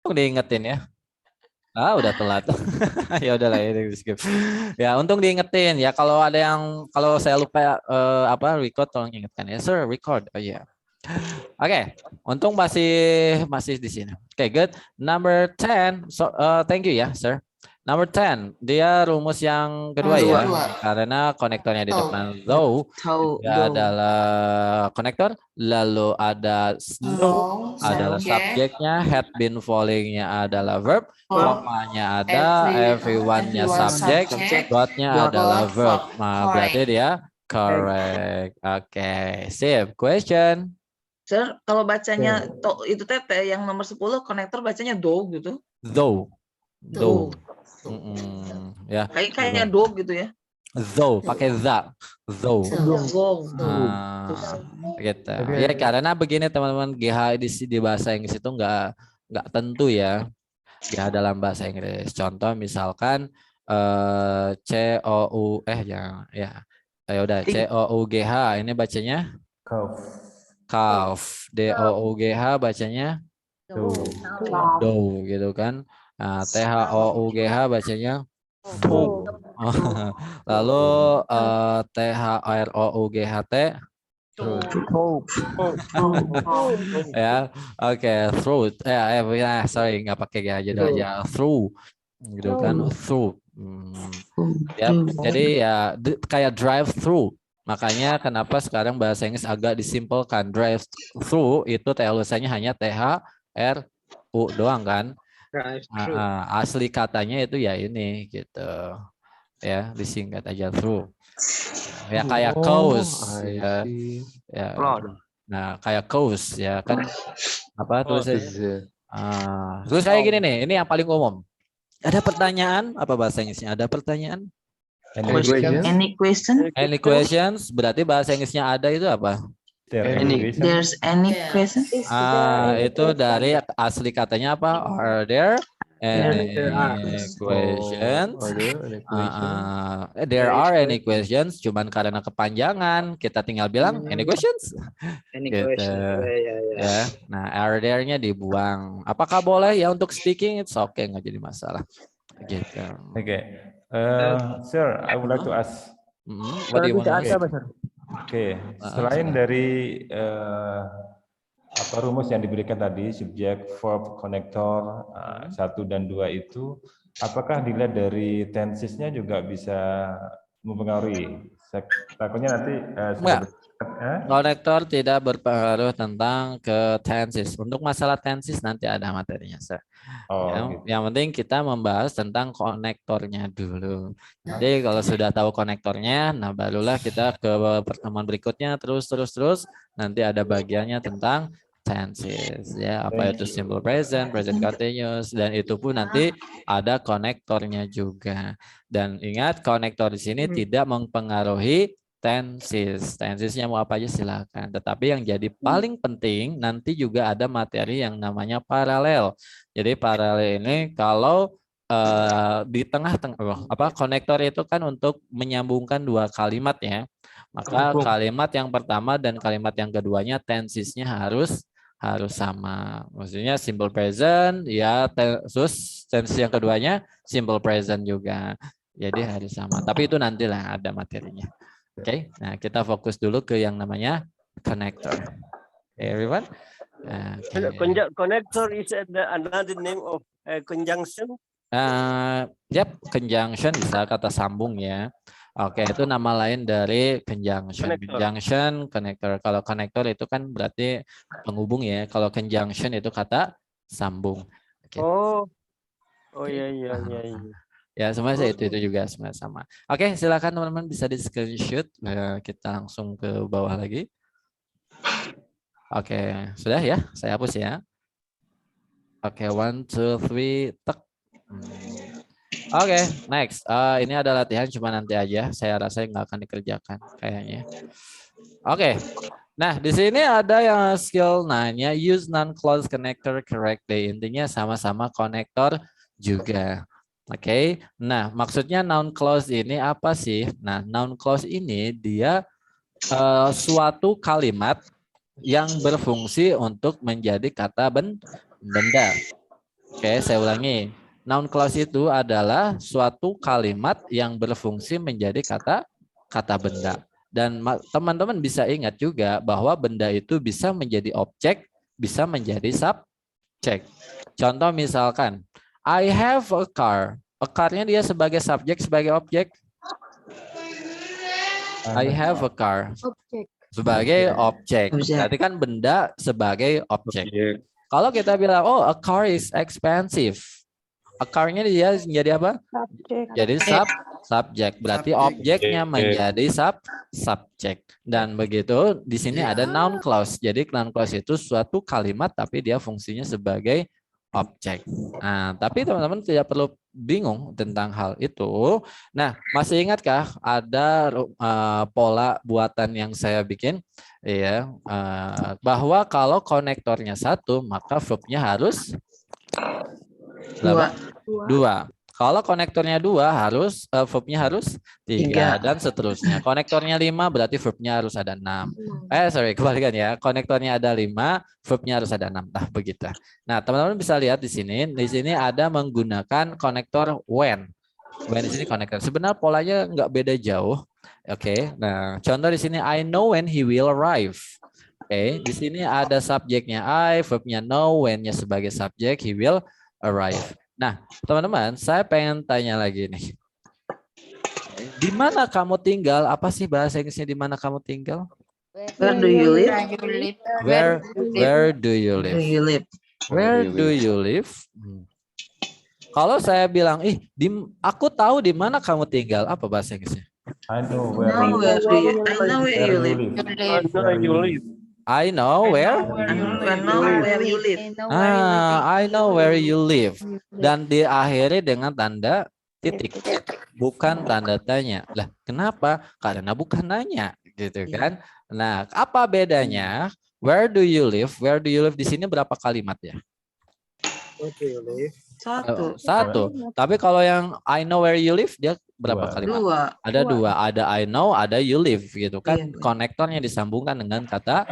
Untung diingetin ya. Ah, udah telat. Ya udahlah ya, di skip. Ya, untung diingetin ya. Kalau saya lupa record tolong ingatkan ya. Sir, record. Oh iya. Oke, untung masih masih di sini. Oke, good. Number 10. So, thank you ya, sir. Number 10, dia rumus yang kedua ya, karena konektornya di depan though dia adalah konektor, lalu ada snow adalah subjeknya, had been falling-nya adalah verb, komanya ada, everyone-nya subjek, got-nya adalah verb. Nah, berarti dia correct. Oke, sip. Question. Sir, kalau bacanya itu tete yang nomor 10 konektor bacanya do gitu. Though. Ya. Kayaknya do gitu ya. Though pakai the. Though. Gitu. Ya karena begini teman-teman, GH di bahasa Inggris itu nggak tentu ya. GH dalam bahasa Inggris. Contoh misalkan C O U ya udah C O U G H ini bacanya calf. D O U G H bacanya do gitu kan. Nah, T H O U G H bacanya do. Lalu T H R O U G H T ya, oke, through sorry nggak pakai G aja aja through gitu kan, through. Ya, jadi ya kayak drive through. Makanya kenapa sekarang bahasa Inggris agak disimpelkan. Drive through itu tulisannya hanya THRU doang kan. Asli katanya itu ya ini gitu. Ya, disingkat aja through. Ya kayak coast ya. Nah, kayak coast ya kan apa tulisannya? Terus kayak gini nih, ini yang paling umum. Ada pertanyaan apa bahasa Inggrisnya? Ada pertanyaan? Any question? Any questions? Berarti bahasa Inggrisnya ada itu apa? There's any question? Itu dari asli katanya apa? Are there any questions? There are any questions. Cuman karena kepanjangan kita tinggal bilang any questions. Gitu. Ya. Nah, are there-nya dibuang. Apakah boleh ya untuk speaking? It's okay, nggak jadi masalah. Gitu. Sir, I would like to ask. What do you want to ask? Selain dari rumus yang diberikan tadi, subjek, verb, konektor 1 dan 2 itu, apakah dilihat dari tensesnya juga bisa mempengaruhi? Takutnya nanti konektor tidak berpengaruh tentang ke tenses. Untuk masalah tenses nanti ada materinya, sir. Yang penting kita membahas tentang konektornya dulu. Jadi kalau sudah tahu konektornya, nah barulah kita ke pertemuan berikutnya terus nanti ada bagiannya tentang tenses ya, apa itu simple present, present continuous, dan itu pun nanti ada konektornya juga. Dan ingat konektor di sini tidak mempengaruhi tenses. Tensesnya mau apa aja silakan. Tetapi yang jadi paling penting nanti juga ada materi yang namanya paralel. Jadi paralel ini kalau di tengah-tengah konektor itu kan untuk menyambungkan dua kalimat ya. Maka kalimat yang pertama dan kalimat yang keduanya tensesnya harus sama. Maksudnya simple present ya, terus tenses yang keduanya simple present juga. Jadi harus sama. Tapi itu nantilah ada materinya. Oke, nah kita fokus dulu ke yang namanya connector. Everyone? Connector is another name of conjunction. Conjunction bisa kata sambung ya. Oke, itu nama lain dari conjunction. Conjunction, connector. Kalau connector itu kan berarti penghubung ya. Kalau conjunction itu kata sambung. Okay. Oh iya. Ya, semua itu juga semua sama. Oke, silakan teman-teman bisa di screenshot. Kita langsung ke bawah lagi. Oke, sudah ya? Saya hapus ya. Oke, 1, 2, 3, tek. Oke, next. Ini ada latihan cuma nanti aja. Saya rasa nggak akan dikerjakan kayaknya. Oke. Nah, di sini ada yang skill nanya use non-clause connector correctly. Intinya sama-sama konektor juga. Oke, nah maksudnya noun clause ini apa sih? Nah, noun clause ini dia suatu kalimat yang berfungsi untuk menjadi kata benda. Oke, saya ulangi. Noun clause itu adalah suatu kalimat yang berfungsi menjadi kata benda. Dan teman-teman bisa ingat juga bahwa benda itu bisa menjadi objek, bisa menjadi subjek. Contoh misalkan, I have a car. A car-nya dia sebagai subjek, sebagai objek. I have a car. Sebagai objek. Berarti kan benda sebagai objek. Kalau kita bilang, oh a car is expensive. A car-nya dia menjadi apa? Jadi subjek. Berarti objeknya menjadi subjek. Dan begitu di sini ada noun clause. Jadi noun clause itu suatu kalimat tapi dia fungsinya sebagai objek. Nah, tapi teman-teman tidak perlu bingung tentang hal itu. Nah, masih ingatkah ada pola buatan yang saya bikin? Ya, bahwa kalau konektornya satu, maka verbnya harus dua. Kalau konektornya 2 harus verbnya harus 3 dan seterusnya. Konektornya 5 berarti verbnya harus ada 6. Kebalikan ya. Konektornya ada 5, verbnya harus ada 6. Nah, begitu. Nah, teman-teman bisa lihat di sini. Di sini ada menggunakan konektor when. When di sini konektor. Sebenarnya polanya nggak beda jauh. Oke. Nah, contoh di sini I know when he will arrive. Oke, di sini ada subjeknya I, verbnya know, when-nya sebagai subjek, he will arrive. Nah, teman-teman, saya pengen tanya lagi nih. Di mana kamu tinggal? Apa sih bahasa Inggrisnya di mana kamu tinggal? Where do you live? Where do you live? Where do you live? Kalau saya bilang, aku tahu di mana kamu tinggal. Apa bahasa Inggrisnya? I know where you live. I know where you live. I know where you live. Dan diakhiri dengan tanda titik, bukan tanda tanya. Lah, kenapa? Karena bukan nanya, gitu kan? Nah, apa bedanya? Where do you live? Where do you live di sini berapa kalimat ya? Satu. Tapi kalau yang I know where you live dia berapa kalimat? Ada dua. Ada I know, ada you live gitu kan. Konektornya disambungkan dengan kata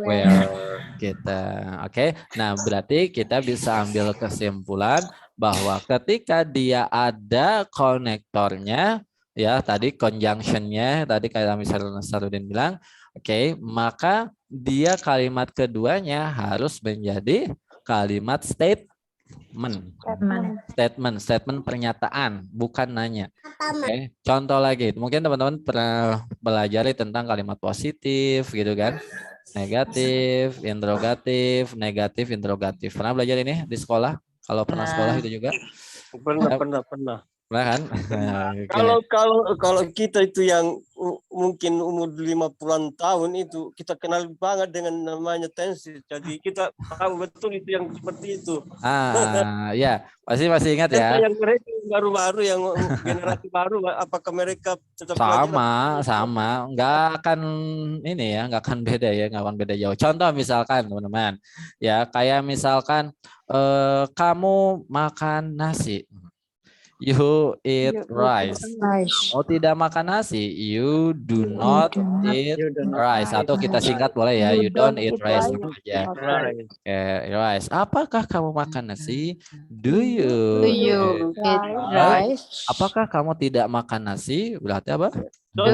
where kita. Oke. Nah, berarti kita bisa ambil kesimpulan bahwa ketika dia ada konektornya ya, tadi conjunction-nya tadi kayak misalnya Sarudin bilang, oke, maka dia kalimat keduanya harus menjadi kalimat statement pernyataan, bukan nanya. Oke. Contoh lagi, mungkin teman-teman pernah belajar tentang kalimat positif gitu kan, negatif, interrogatif. Pernah belajar ini di sekolah? Kalau pernah sekolah itu juga? Pernah. Pernah kan? Kalau kita itu yang mungkin umur 50-an tahun itu kita kenal banget dengan namanya tenses. Jadi kita tahu betul itu yang seperti itu. Ya, masih ingat ya. Yang mereka baru-baru yang generasi baru, apakah mereka tetap sama, nggak akan ini ya, nggak akan beda ya, nggak akan beda jauh. Contoh misalkan teman-teman, ya kayak misalkan kamu makan nasi. You eat rice. Oh, tidak makan nasi. You do not eat rice. Atau kita singkat boleh ya. You don't eat rice. Rice. Apakah kamu makan nasi? Do you eat rice? Apakah kamu tidak makan nasi? Berarti apa? Do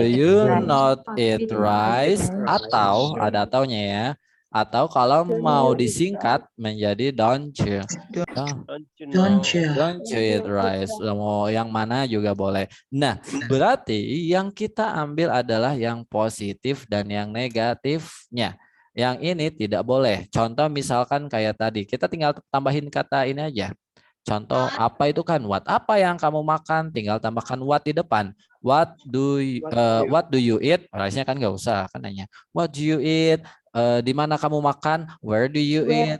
you not eat rice? Atau ada ataunya ya. Atau kalau mau disingkat menjadi don't you eat rice. Mau yang mana juga boleh. Nah, berarti yang kita ambil adalah yang positif dan yang negatifnya. Yang ini tidak boleh. Contoh misalkan kayak tadi, kita tinggal tambahin kata ini aja. Contoh apa itu kan what? Apa yang kamu makan? Tinggal tambahkan what di depan. What do you eat? Harusnya kan nggak usah kan nanya. What do you eat? Di mana kamu makan? Where do you eat?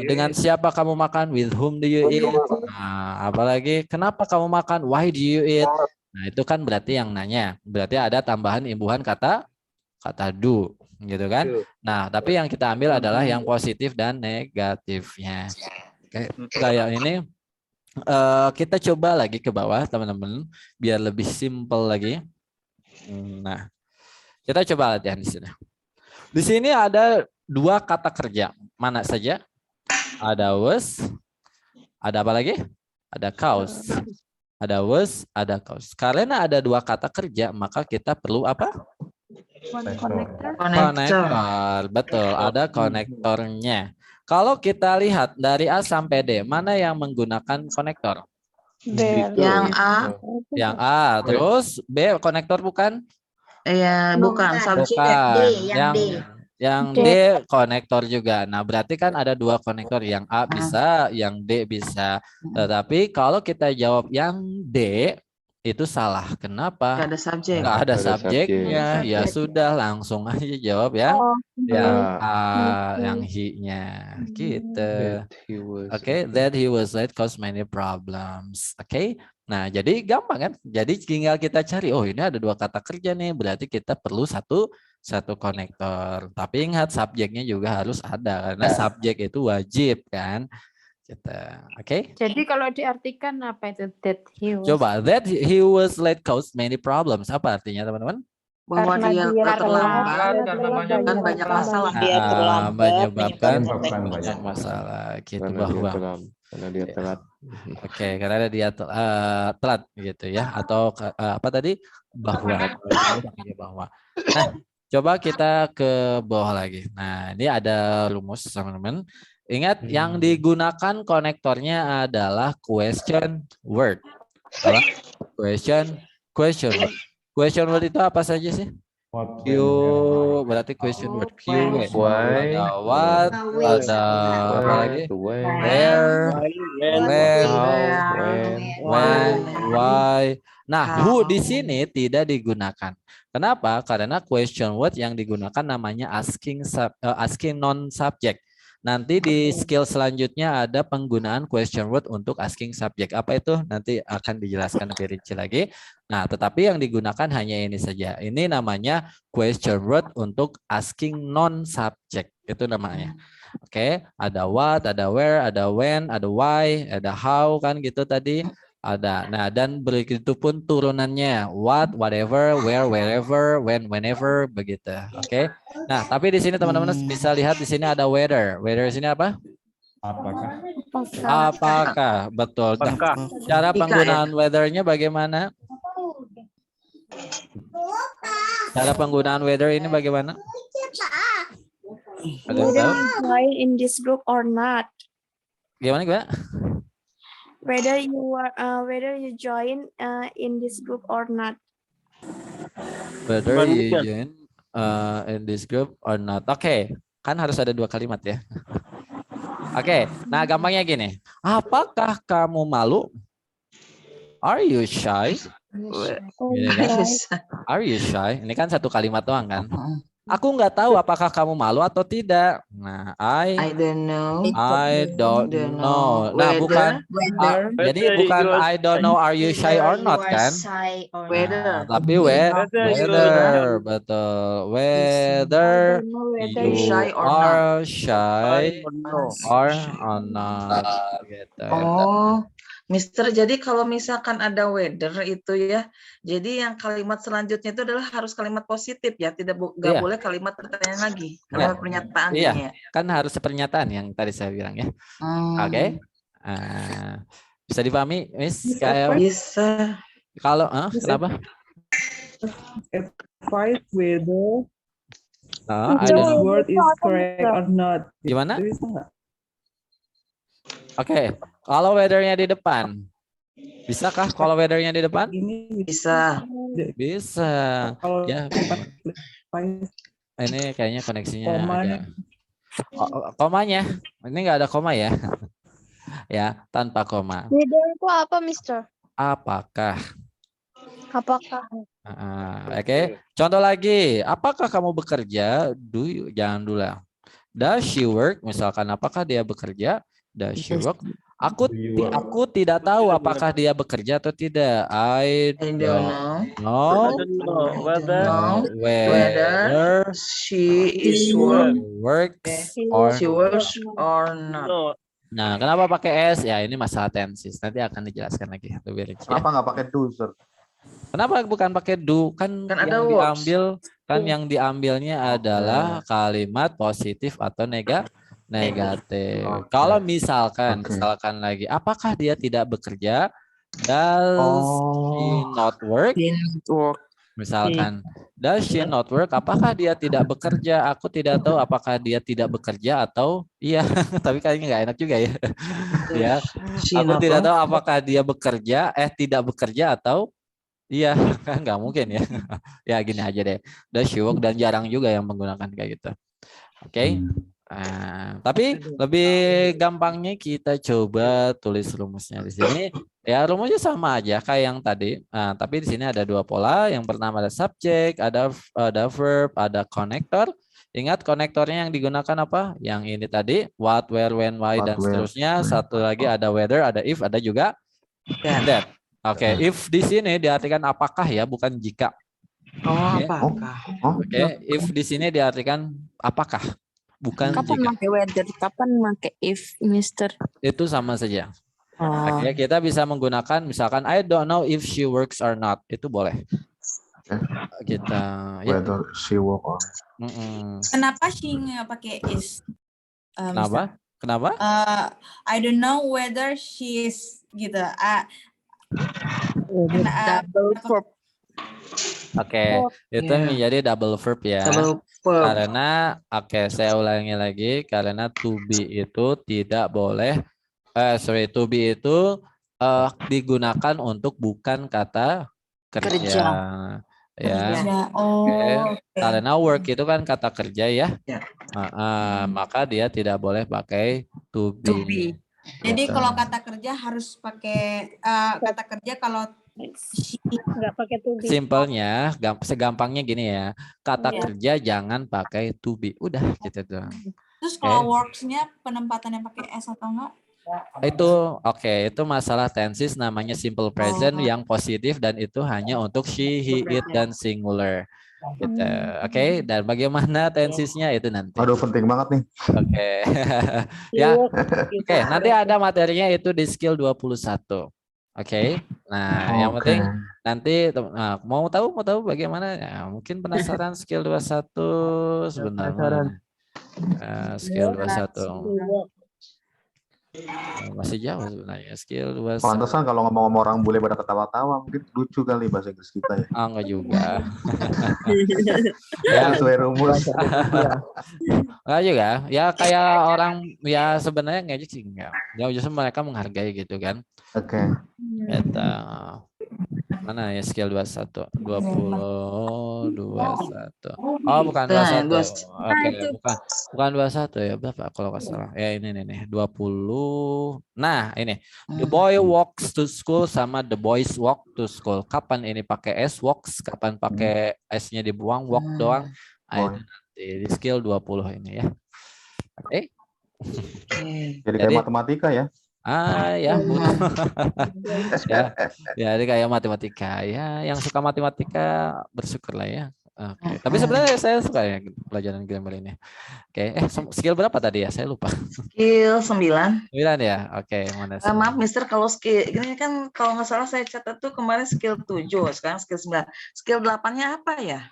Dengan siapa kamu makan? With whom do you eat? Nah, apalagi kenapa kamu makan? Why do you eat? Nah, itu kan berarti yang nanya. Berarti ada tambahan imbuhan kata do, gitu kan? Nah, tapi yang kita ambil adalah yang positif dan negatifnya. Kayak ini kita coba lagi ke bawah, teman-teman, biar lebih simpel lagi. Nah, kita coba latihan di sini. Di sini ada dua kata kerja. Mana saja? ada was, ada apa lagi? Ada cause. Ada was, ada cause. Karena ada dua kata kerja, maka kita perlu apa? Konektor. Konektor. Betul, ada konektornya. Kalau kita lihat dari A sampai D, mana yang menggunakan konektor? Yang A. Yang A. Terus B konektor bukan? Ya, bukan. Subjek. Bukan. yang Yang D konektor juga. Nah, berarti kan ada dua konektor. Yang A bisa, yang D bisa. Tetapi kalau kita jawab yang D, itu salah. Kenapa? Nggak ada subjek. Nggak ada subjeknya. Ya sudah, langsung aja jawab yang A, yang he-nya. Gitu. Oke, that he was late caused many problems. Oke. Nah, jadi gampang kan? Jadi tinggal kita cari, oh ini ada dua kata kerja nih, berarti kita perlu satu konektor. Tapi ingat subjeknya juga harus ada karena subjek itu wajib kan. Kita, oke? Jadi kalau diartikan apa itu that he was? Coba that he was late caused many problems. Apa artinya teman-teman? Bahwa dia terlambat dan banyak masalah. Dia terlambat Menyebabkan menyebabkan banyak masalah. Gitu Karena bahwa. karena dia telat. Oke, karena dia telat gitu ya, atau apa tadi bahwa. Nah, coba kita ke bawah lagi. Nah, ini ada rumus teman-teman. Ingat yang digunakan konektornya adalah question word. Apa? Question word. Question word itu apa saja sih? What, Q berarti question word. Q, Why, ada what, ada apa lagi? Where, when, why. Nah, who di sini tidak digunakan. Kenapa? Karena question word yang digunakan namanya asking non subject. Nanti di skill selanjutnya ada penggunaan question word untuk asking subject. Apa itu? Nanti akan dijelaskan lebih rinci lagi. Nah, tetapi yang digunakan hanya ini saja. Ini namanya question word untuk asking non subject. Itu namanya. Oke, ada what, ada where, ada when, ada why, ada how kan gitu tadi. Ada. Nah, dan begitu pun turunannya what, whatever, where, wherever, when, whenever, begitu. Oke. Nah, tapi di sini teman-teman bisa lihat di sini ada weather. Weather di sini apa? apakah? Apakah? Betul. Nah, cara penggunaan weather-nya bagaimana? Cara penggunaan weather ini bagaimana? Ada yang tahu? Join in this group or not? Gimana? Whether you join in this group or not. Whether you join in this group or not. Oke, kan harus ada dua kalimat ya. Oke, nah gampangnya gini. Apakah kamu malu? Are you shy? Gini kan? Are you shy? Ini kan satu kalimat doang kan? Aku nggak tahu apakah kamu malu atau tidak. Nah, I don't know. Nah, bukan. Jadi bukan I don't know are you shy or not kan? Nah, tapi whether, betul. Whether you are shy or not. Gitu. Oh, Mister, jadi kalau misalkan ada weather itu ya, jadi yang kalimat selanjutnya itu adalah harus kalimat positif ya, nggak boleh kalimat pertanyaan lagi, kalimat pernyataan. Iya, kan harus pernyataan yang tadi saya bilang ya. Oke. Bisa dipahami, Miss? Bisa. Kalau kenapa? Advise whether this word is correct or not. Gimana? Oke, kalau weather-nya di depan, bisakah kalau weather-nya di depan? Ini Bisa. Bisa. Kalau Ya. Ini kayaknya koneksinya agak. Komanya, ini nggak ada koma ya? Ya, tanpa koma. Whether itu apa, Mister? Apakah? Apakah? Oke. Contoh lagi, apakah kamu bekerja? Jangan dulu. Does she work? Misalkan apakah dia bekerja? Does she work? Aku tidak tahu apakah dia bekerja atau tidak. I don't know whether she works or not. Nah, kenapa pakai S? Ya, ini masalah tenses. Nanti akan dijelaskan lagi lebih rinci. Kenapa nggak pakai do, sir? Kenapa bukan pakai do? Kan yang diambilnya adalah kalimat positif atau Negatif. Oke. Kalau misalkan, Oke. misalkan lagi, apakah dia tidak bekerja? Does she not work? Misalkan, does she not work? Apakah dia tidak bekerja? Aku tidak tahu apakah dia tidak bekerja atau iya. Tapi kayaknya nggak enak juga ya. Ya, aku tidak tahu apakah dia bekerja, tidak bekerja atau iya. Kan nggak mungkin ya. Ya gini aja deh. Does she work, dan jarang juga yang menggunakan kayak gitu. Oke. Tapi lebih gampangnya kita coba tulis rumusnya di sini. Ya rumusnya sama aja kayak yang tadi. Tapi di sini ada dua pola. Yang pertama ada subjek, ada verb, ada konektor. Ingat konektornya yang digunakan apa? Yang ini tadi, what, where, when, why, dan seterusnya. Satu lagi ada whether, ada if, ada juga that. Oke, if di sini diartikan apakah ya, bukan jika. Apakah? Oke, if di sini diartikan apakah, bukan Kapan jika. pakai whether? Kapan pakai if, Mister? Itu sama saja. Oke, kita bisa menggunakan misalkan I don't know if she works or not. Itu boleh. Kita whether she work or Kenapa she nggak pakai is? Kenapa? Kenapa? I don't know whether she is gitu. Double verb. Oke, itu menjadi double verb ya. Double verb. Karena saya ulangi lagi, karena to be itu tidak boleh to be itu digunakan untuk bukan kata kerja. Ya. Karena work itu kan kata kerja ya. Maka dia tidak boleh pakai to be. Jadi kalau kata kerja harus pakai kata kerja, kalau nggak pakai to be. Simpelnya, segampangnya gini ya. Kata kerja jangan pakai to be. Udah gitu doang. Terus kalau works-nya penempatannya pakai s atau enggak? Itu itu masalah tenses, namanya simple present yang positif, dan itu hanya untuk she, he, it, dan singular. Gitu. Oke, dan bagaimana tensesnya itu nanti. Aduh, penting banget nih. Ya. Oke, nanti ada materinya itu di skill 21. Oke. Nah, yang penting nanti mau tahu bagaimana? Ya, mungkin penasaran skill 21 sebenarnya. Skill 21. Masih jauh sebenarnya skill 21. Pantesan kalau ngomong sama orang bule pada ketawa-tawa, mungkin lucu kali bahasa Inggris kita ya. Enggak juga. Ya, sesuai rumus. Enggak juga. Ya kayak orang ya sebenarnya ngejek sih enggak. Ya justru mereka menghargai gitu kan. Oke. Mana ya skill 21? 20 21. Oh, bukan 21. Oke, bukan 21 ya. Berapa kalau nggak salah? Ya ini nih 20. Nah, ini. The boy walks to school sama the boys walk to school. Kapan ini pakai s walks, kapan pakai s-nya dibuang, walk doang. Itu nanti di skill 20 ini ya. Oke. Jadi kayak matematika ya. Ya, ya, ini kayak matematika ya. Yang suka matematika bersyukur lah ya. Oke. Tapi sebenarnya saya suka ya pelajaran grammar ini. Oke. Skill berapa tadi ya? Saya lupa. Skill 9. 9 ya. Oke. Mana? Maaf, Mister, kalau skill ini kan kalau nggak salah saya catat tuh kemarin skill 7, sekarang skill 9. Skill 8-nya apa ya?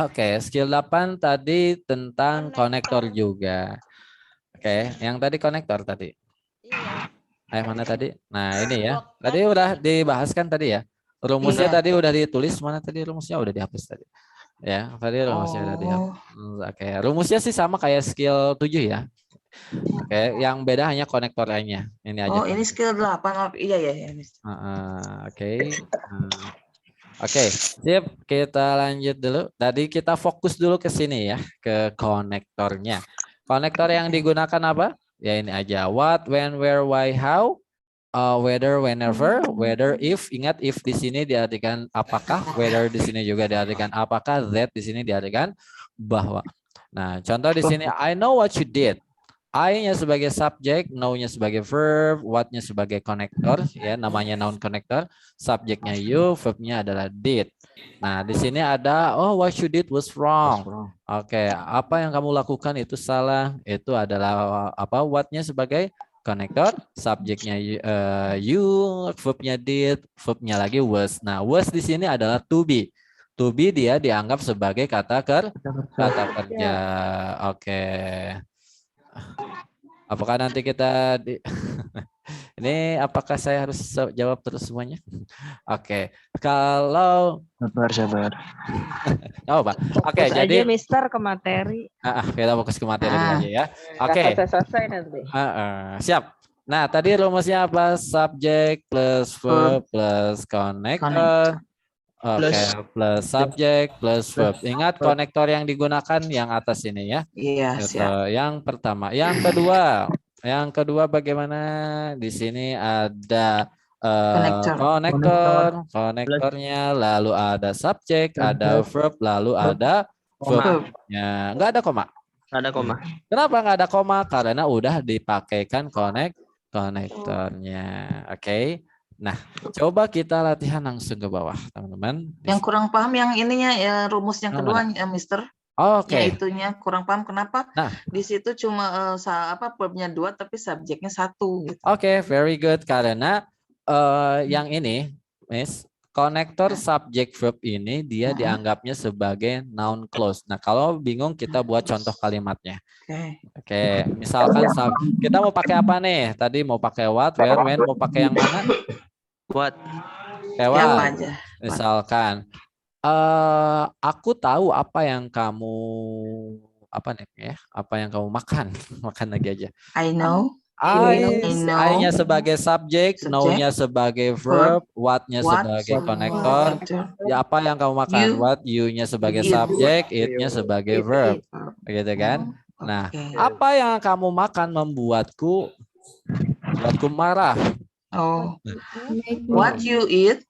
Oke, skill 8 tadi tentang konektor juga. Oke, yang tadi konektor tadi. Mana tadi? Nah, ini ya. Tadi udah dibahas kan tadi ya. Rumusnya tadi udah ditulis, mana tadi rumusnya udah dihapus tadi. Ya, tadi rumusnya udah dihapus. Oke, rumusnya sih sama kayak skill 7 ya. Oke, yang beda hanya konektornya. Ini aja. Oh, ini skill 8. Oh, iya. Oke. Oke, sip. Kita lanjut dulu. Tadi kita fokus dulu ke sini ya, ke konektornya. Konektor yang digunakan apa? Ya ini aja. What, when, where, why, how, whether, whenever, whether, if. Ingat if di sini diartikan apakah, whether di sini juga diartikan apakah, that di sini diartikan bahwa. Nah, contoh di sini I know what you did. I-nya sebagai subjek, know-nya sebagai verb, what-nya sebagai konektor, ya namanya noun konektor, subjeknya you, verb-nya adalah did. Nah, di sini ada what you did was wrong. Oke, apa yang kamu lakukan itu salah. Itu adalah apa? What-nya sebagai konektor, subjeknya you, verb-nya did, verb-nya lagi was. Nah, was di sini adalah to be. To be dia dianggap sebagai kata kerja. Oke. Apakah nanti kita ini apakah saya harus jawab terus semuanya? Oke. Kalau Sabar. oh, Pak. Oke, Fokus jadi aja Mister ke materi. kita fokus ke materi dulu aja ya. Oke. Selesai nanti. Siap. Nah, tadi rumusnya apa? Subject plus verb plus connector. Oke, plus subject plus verb. Ingat konektor yang digunakan yang atas ini ya. Iya, siap. Yang pertama. Yang kedua bagaimana? Di sini ada konektornya, lalu ada subject, ada verb, lalu ada verbnya. Enggak ada koma. Ada koma. Kenapa nggak ada koma? Karena udah dipakaikan konektornya. Oke. Nah, coba kita latihan langsung ke bawah, teman-teman. Yang kurang paham yang ininya ya rumus yang kedua ya, Mister. Oke. Ya itunya kurang paham kenapa di situ cuma verbnya 2 tapi subjeknya 1 gitu. Oke, very good. Karena yang ini, Miss, konektor subject verb ini dia dianggapnya sebagai noun clause. Nah, kalau bingung kita buat contoh kalimatnya. Oke, misalkan kita mau pakai apa nih? Tadi mau pakai what, where, when, mau pakai yang mana? What? What? Misalkan aku tahu apa yang kamu makan. Makan lagi aja. I know. I-nya sebagai subject, know-nya sebagai verb, what-nya sebagai konektor. Ya, apa yang kamu makan? What, you-nya sebagai subject, it-nya sebagai verb. Begitu kan? Nah, apa yang kamu makan membuatku marah? What you eat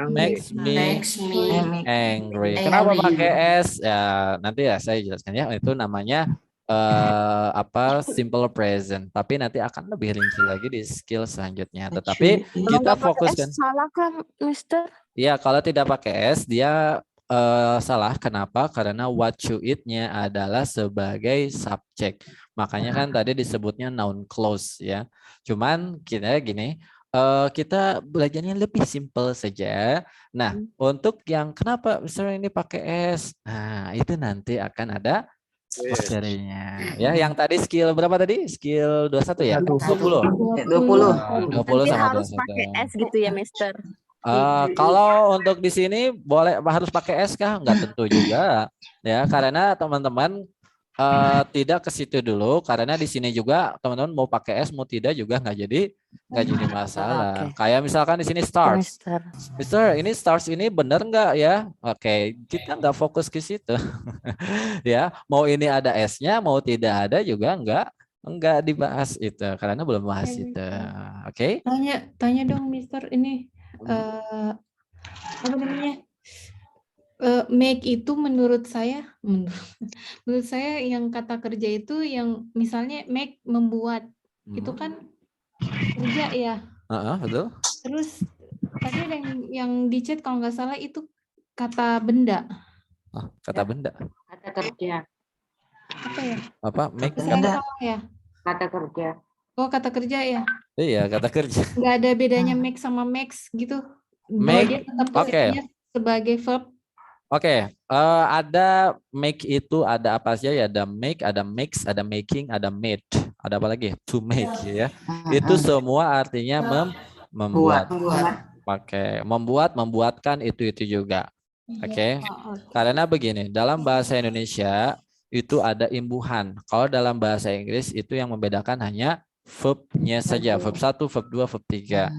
makes me angry. Kenapa pakai S? Ya, nanti ya saya jelaskan ya. Itu namanya simple present. Tapi nanti akan lebih rinci lagi di skill selanjutnya. Tetapi kita fokuskan. Salah kan, Mister? Ya, kalau tidak pakai S dia salah. Kenapa? Karena what you eat-nya adalah sebagai subject. Makanya kan tadi disebutnya noun clause ya. Cuman kita kita belajarnya lebih simple saja. Nah, untuk yang kenapa misalnya ini pakai S? Nah, itu nanti akan ada materinya. Ya, yang tadi skill berapa tadi? Skill 21 ya? 20 sama harus 21. pakai S gitu ya, Mister. Kalau untuk di sini boleh harus pakai S kah? Enggak tentu juga ya, karena teman-teman tidak ke situ dulu, karena di sini juga teman-teman mau pakai S mau tidak juga nggak jadi masalah. Kayak misalkan di sini stars. Mister, ini stars ini benar nggak ya? Oke, kita nggak fokus ke situ. Ya, mau ini ada S-nya, mau tidak ada juga nggak dibahas itu, karena belum bahas itu. Oke? Tanya dong, Mister, ini apa namanya? Make itu menurut saya yang kata kerja itu yang misalnya make membuat itu kan kerja ya. Betul. Terus tadi ada yang di chat kalau nggak salah itu kata benda. Kata benda. Kata kerja. Apa ya? Apa? Make salah ya? Kata kerja. Oh, kata kerja ya. Iya, kata kerja. Nggak ada bedanya make sama max gitu. Make. Dia tetap posisinya sebagai verb. Oke, ada make itu ada apa saja ya? Ada make, ada mix, ada making, ada made. Ada apa lagi? To make ya. Itu semua artinya membuat. Pakai membuatkan itu juga. Oke. Karena begini, dalam bahasa Indonesia itu ada imbuhan. Kalau dalam bahasa Inggris itu yang membedakan hanya verb-nya saja, verb 1, verb 2, verb 3.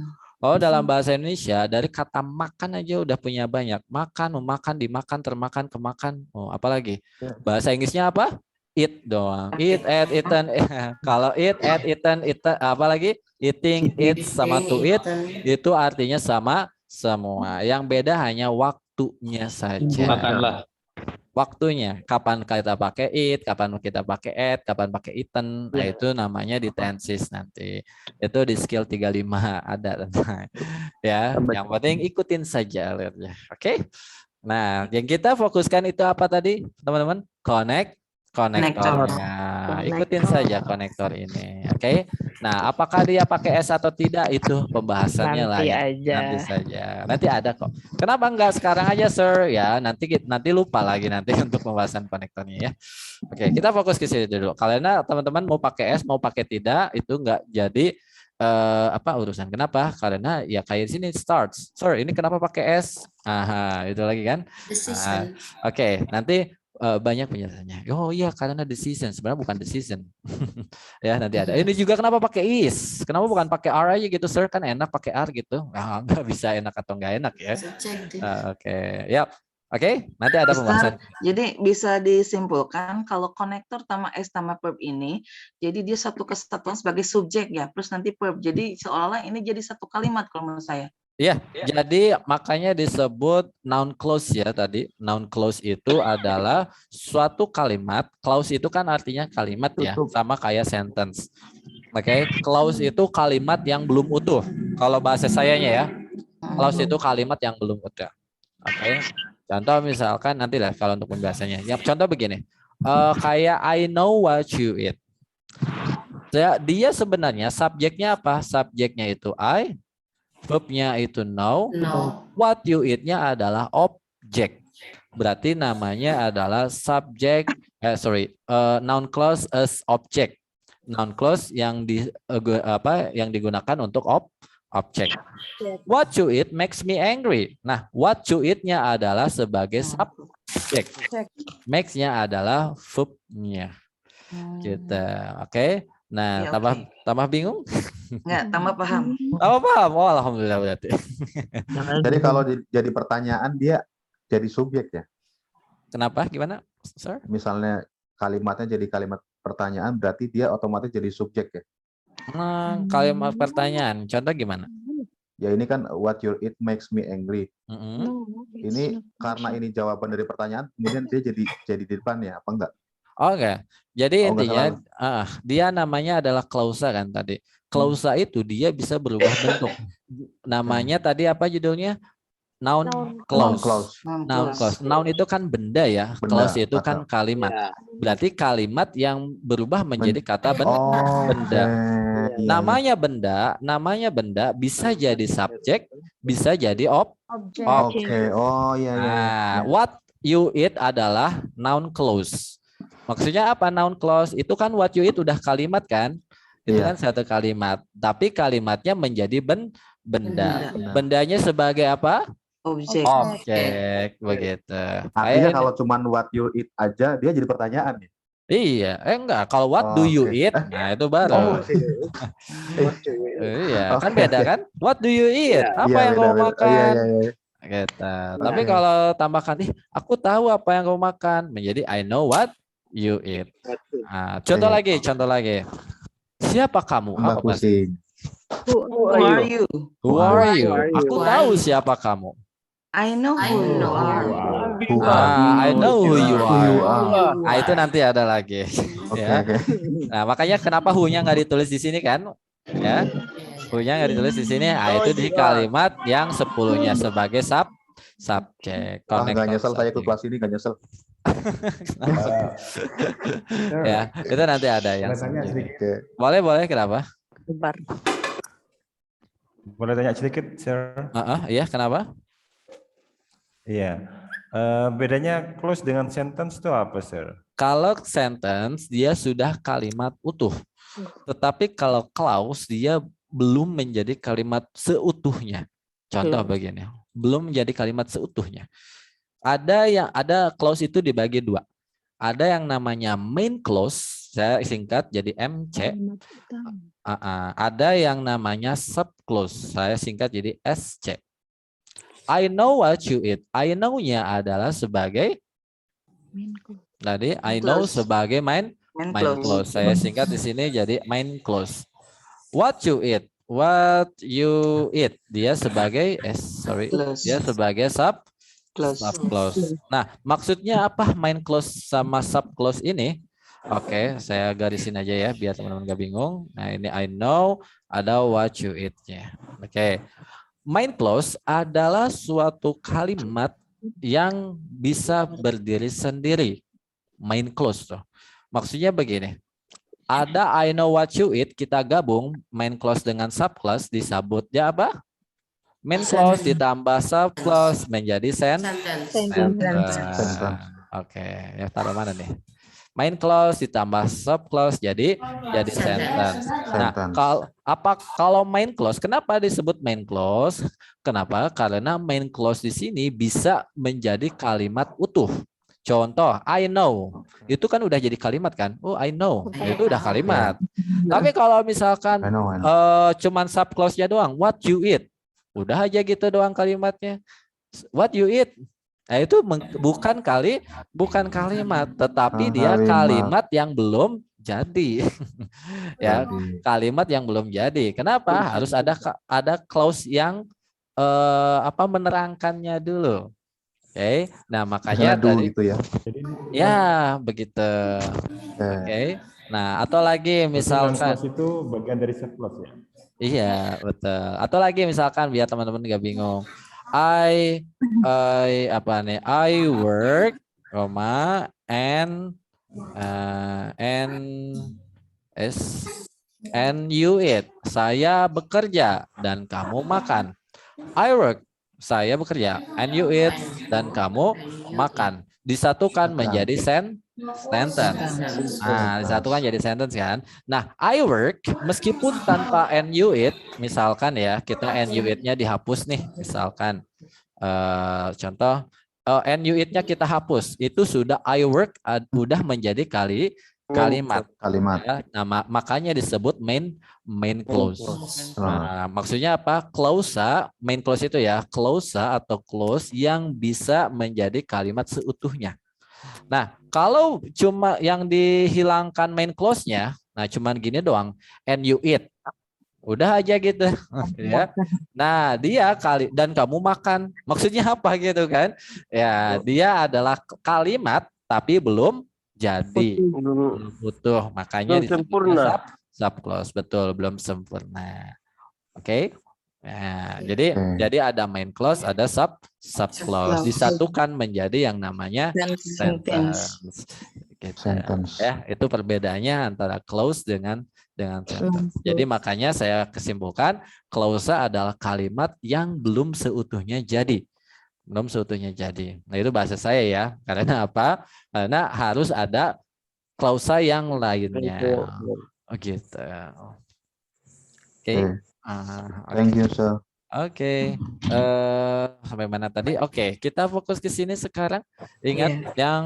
Oh, dalam bahasa Indonesia dari kata makan aja udah punya banyak. Makan, memakan, dimakan, termakan, kemakan. Oh, apalagi? Bahasa Inggrisnya apa? Eat doang. Eat, ate, eaten. Kalau eat, ate, eaten, apalagi? Eating, eat sama to eat itu artinya sama semua. Yang beda hanya waktunya saja. Makanlah. Waktunya, kapan kita pakai it, kapan kita pakai at, kapan pakai eaten, nah itu namanya di tenses nanti. Itu di skill 35 ada tentang. Ya, yang penting ikutin saja alurnya. Oke. Nah, yang kita fokuskan itu apa tadi, teman-teman? Konektornya. Ikutin saja konektor ini. Oke. Nah, apakah dia pakai S atau tidak itu pembahasannya Nanti lain. aja. Nanti saja. Nanti ada kok. Kenapa enggak sekarang aja, Sir? Ya, nanti lupa lagi nanti untuk pembahasan konektornya ya. Oke, kita fokus ke sini dulu. Karena teman-teman mau pakai S, mau pakai tidak, itu enggak jadi urusan. Kenapa? Karena ya kayak sini starts. Sir, ini kenapa pakai S? Aha, itu lagi kan. Oke, nanti banyak penjelasannya. Oh iya, karena decision. Sebenarnya bukan decision. Ya, nanti ada. Ini juga kenapa pakai is? Kenapa bukan pakai R aja gitu, Sir? Kan enak pakai R gitu. Nah, nggak bisa enak atau nggak enak ya. Oke, yap. Oke, nanti ada pembahasan. Jadi bisa disimpulkan kalau konektor tambah S tambah verb ini, jadi dia satu kesatuan sebagai subjek ya, plus nanti verb. Jadi seolah-olah ini jadi satu kalimat kalau menurut saya. Iya, jadi makanya disebut noun clause ya tadi. Noun clause itu adalah suatu kalimat. Clause itu kan artinya kalimat ya, sama kayak sentence. Oke, clause itu kalimat yang belum utuh. Kalau bahasa sayanya ya, clause itu kalimat yang belum utuh. Oke, contoh misalkan nanti lah kalau untuk pembahasannya. Ya, contoh begini, kayak I know what you eat. Dia sebenarnya subjeknya apa? Subjeknya itu I. Verbnya itu know. What you eat-nya adalah objek. Berarti namanya adalah subject. Noun clause as object. Noun clause yang digunakan untuk objek. What you eat makes me angry. Nah, what you eat-nya adalah sebagai subjek. Makes-nya adalah verb-nya. Gitu. Oke. Nah, Ya, tambah bingung? Enggak, tambah paham. Tambah paham. Oh, alhamdulillah berarti. Jadi kalau jadi pertanyaan dia jadi subjek ya. Kenapa? Gimana, Sir? Misalnya kalimatnya jadi kalimat pertanyaan, berarti dia otomatis jadi subjek ya. Kalimat pertanyaan. Contoh gimana? Ya ini kan what you eat makes me angry. Ini karena ini jawaban dari pertanyaan, kemudian dia jadi di depan ya, apa enggak? Oke. Jadi intinya dia namanya adalah klausa kan tadi. Klausa itu dia bisa berubah bentuk. Namanya tadi apa judulnya? Noun clause. Noun clause. Noun itu kan benda ya. Clause itu kan kalimat. Berarti kalimat yang berubah menjadi kata benda. Namanya benda bisa jadi subjek, bisa jadi objek. Oh iya. Nah, what you eat adalah noun clause. Maksudnya apa noun clause? Itu kan what you eat udah kalimat kan? Itu kan satu kalimat. Tapi kalimatnya menjadi benda. Bendanya sebagai apa? Objek. Objek. Begitu. Artinya kalau cuman what you eat aja, dia jadi pertanyaan ya? Iya. Enggak. Kalau what do you eat? Nah itu baru. Iya. Kan beda kan? What do you eat? Apa yang kamu makan? Gitu. Tapi kalau tambahkan, aku tahu apa yang kamu makan. Menjadi I know what you eat. Nah, contoh lagi. Siapa kamu? Mbak Pusing. Who are you? Who are you? Aku tahu siapa kamu. I know who you are. I know who you are. Nah, itu nanti ada lagi. Ya. Nah, makanya kenapa who-nya nggak ditulis di sini kan? Ya. Who-nya nggak ditulis di sini. Nah, itu di kalimat yang 10-nya sebagai subjek. Nggak nyesel saya ikut kelas ini, nggak nyesel. Ya, itu nanti ada yang boleh kenapa? Boleh tanya sedikit, Sir? Iya, kenapa? Iya. Bedanya clause dengan sentence itu apa, Sir? Kalau sentence dia sudah kalimat utuh. Tetapi kalau clause dia belum menjadi kalimat seutuhnya. Contoh begini, belum menjadi kalimat seutuhnya. Ada clause itu dibagi dua. Ada yang namanya main clause, saya singkat jadi MC. Ada yang namanya sub clause, saya singkat jadi SC. I know what you eat. I know-nya adalah sebagai tadi I know sebagai main clause. Saya singkat di sini jadi main clause. What you eat. What you eat. Dia sebagai dia sebagai sub clause. Nah, maksudnya apa main clause sama sub clause ini? Oke, saya garisin aja ya biar teman-teman gak bingung. Nah, ini I know ada what you eat-nya. Oke. Main clause adalah suatu kalimat yang bisa berdiri sendiri. Main clause tuh. Maksudnya begini. ada I know what you eat, kita gabung main clause dengan subclause, disebutnya apa? Main clause ditambah subclause menjadi sentence. Oke, ya taruh mana nih? Main clause ditambah subclause jadi sentence. Nah, kalau main clause, kenapa disebut main clause? Kenapa? Karena main clause di sini bisa menjadi kalimat utuh. Contoh, I know. Itu kan udah jadi kalimat kan? Oh, I know. Itu udah kalimat. Tapi kalau misalkan cuman subclause-nya doang, what you eat. Udah aja gitu doang kalimatnya. What you eat. Nah, itu bukan kalimat, tetapi dia kalimat yang belum jadi. Ya, kalimat yang belum jadi. Kenapa? Harus ada clause yang menerangkannya dulu. Oke, nah makanya tadi gitu ya. Ya, begitu. Oke. Nah, atau lagi misalkan itu bagian dari subclause ya. Iya, betul. Atau lagi misalkan biar teman-teman nggak bingung. I work, and you eat. Saya bekerja dan kamu makan. I work, saya bekerja, and you eat, dan kamu makan. Disatukan menjadi sentence. Nah, disatukan jadi sentence kan. Nah, I work meskipun tanpa and you eat, misalkan ya, kita and you eat-nya dihapus nih, misalkan. Contoh, and you eat-nya kita hapus. Itu sudah I work udah menjadi kalimat. Ya, nah, makanya disebut main clause. Nah, maksudnya apa? Clause, main clause itu ya, clause atau clause yang bisa menjadi kalimat seutuhnya. Nah, kalau cuma yang dihilangkan main clause-nya, nah cuman gini doang, and you eat. Udah aja gitu. Ya. Nah, dia dan kamu makan. Maksudnya apa gitu kan? Ya, dia adalah kalimat tapi belum jadi, belum utuh, makanya sempurna. Subclause, betul, belum sempurna. Oke. Nah, jadi ada main clause, ada subclause, disatukan menjadi yang namanya sentence. Gitu. Ya, itu perbedaannya antara clause dengan sentence. Jadi makanya saya kesimpulkan clause adalah kalimat yang belum seutuhnya jadi. Nah, itu bahasa saya ya. Karena apa? Karena harus ada klausa yang lainnya. Oh gitu. Oke. Thank you, sir. Oke. Sampai mana tadi? Oke, kita fokus ke sini sekarang. Ingat yang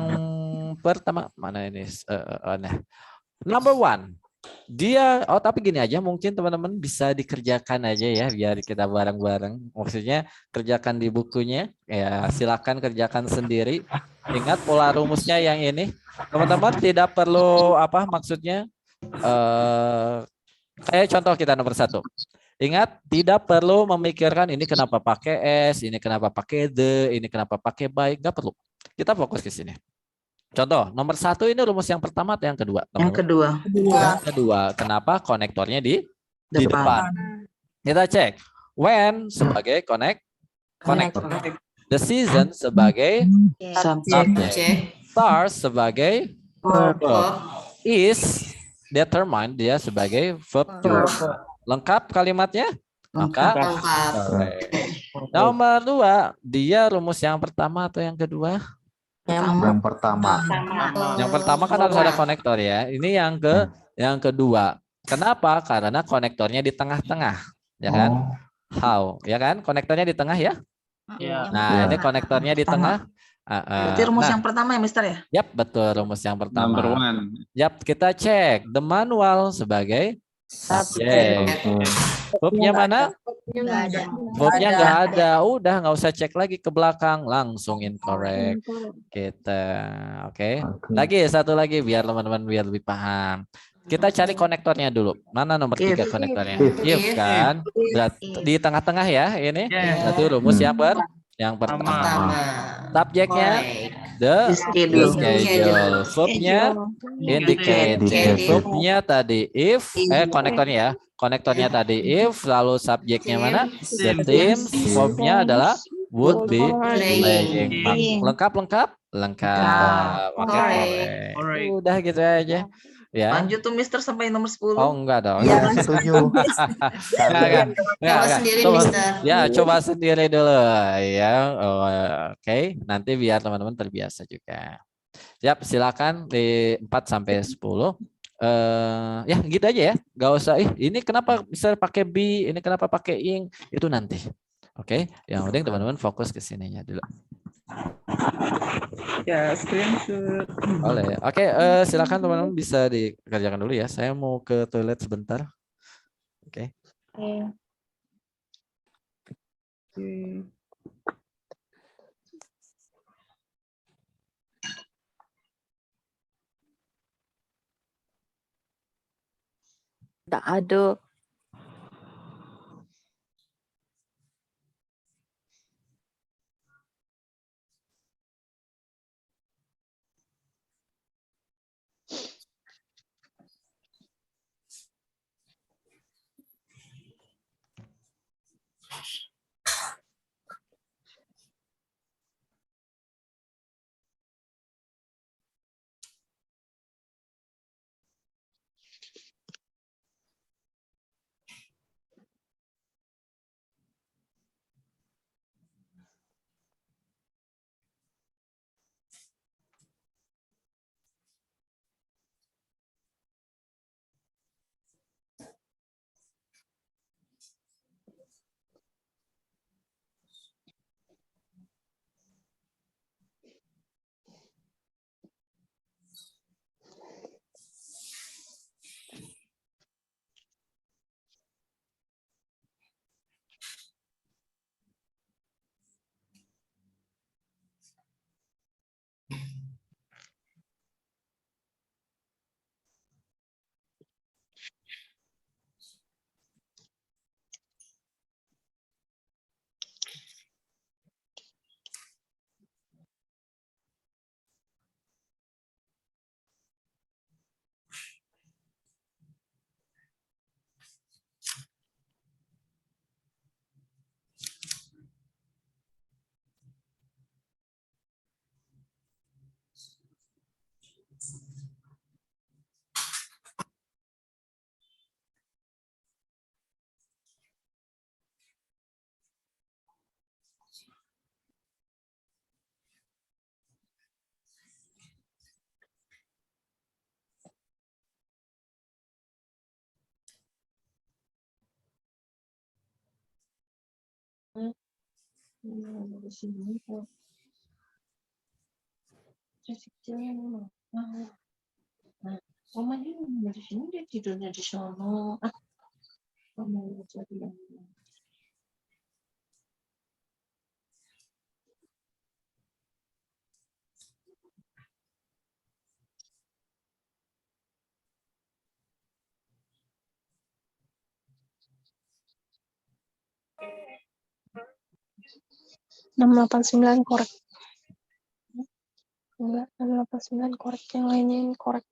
pertama mana ini? Number 1. Dia, tapi gini aja, mungkin teman-teman bisa dikerjakan aja ya, biar kita bareng-bareng. Maksudnya kerjakan di bukunya, ya silakan kerjakan sendiri. Ingat pola rumusnya yang ini, teman-teman tidak perlu maksudnya. Kayak contoh kita nomor 1. Ingat, tidak perlu memikirkan ini kenapa pakai S, ini kenapa pakai the, ini kenapa pakai by, nggak perlu. Kita fokus ke sini. Contoh, nomor 1 ini rumus yang pertama atau yang kedua? Yang kedua. Yang kedua. Kenapa konektornya di depan? Kita cek. When sebagai konektor. The season sebagai subject. Stars sebagai verb. Is determined, dia sebagai verb. Lengkap kalimatnya? Lengkap. Nomor 2, dia rumus yang pertama atau yang kedua? Yang pertama. Yang pertama kan harus ada konektor ya. Ini yang kedua. Kenapa? Karena konektornya di tengah-tengah, ya kan? How, ya kan? Konektornya di tengah ya. Nah, ini konektornya di tengah. Berarti rumus yang pertama ya, Mister ya? Yap, betul, rumus yang pertama. Number 1. Yap, kita cek the manual sebagai subjek. Verbnya mana? Verbnya nggak ada. Udah nggak usah cek lagi ke belakang, langsung incorrect. Kita, oke. Lagi satu lagi biar teman-teman biar lebih paham. Kita cari konektornya dulu. Mana nomor 3 konektornya? If kan? Berarti di tengah-tengah ya ini. Satu rumus yang pertama. Subjeknya the schedule. Verbnya indicate. Verbnya tadi if, konektornya ya. Konektornya tadi if, lalu subjeknya mana? The themes. Verbnya adalah would be playing. Lengkap? Lengkap. Oke. Udah gitu aja. Ya. Lanjut tuh Mister sampai nomor 10. Oh enggak dong. Iya, setuju. Enggak. sendiri, Coba, Mister. ya coba sendiri dulu ya. Oh, Oke, nanti biar teman-teman terbiasa juga. Siap, silakan di 4 sampai 10. Ya gitu aja ya. Gak usah ini kenapa bisa pakai be, ini kenapa pakai ing, itu nanti. Oke, yang penting teman-teman fokus ke sininya dulu. Ya, screenshot. Boleh. Oke, silakan teman-teman bisa dikerjakan dulu ya. Saya mau ke toilet sebentar. Oke. Tak ada. Di sini dia tidurnya di sono. Enam 689 korek. Enggak, 689 korek. Yang lainnya ini korek.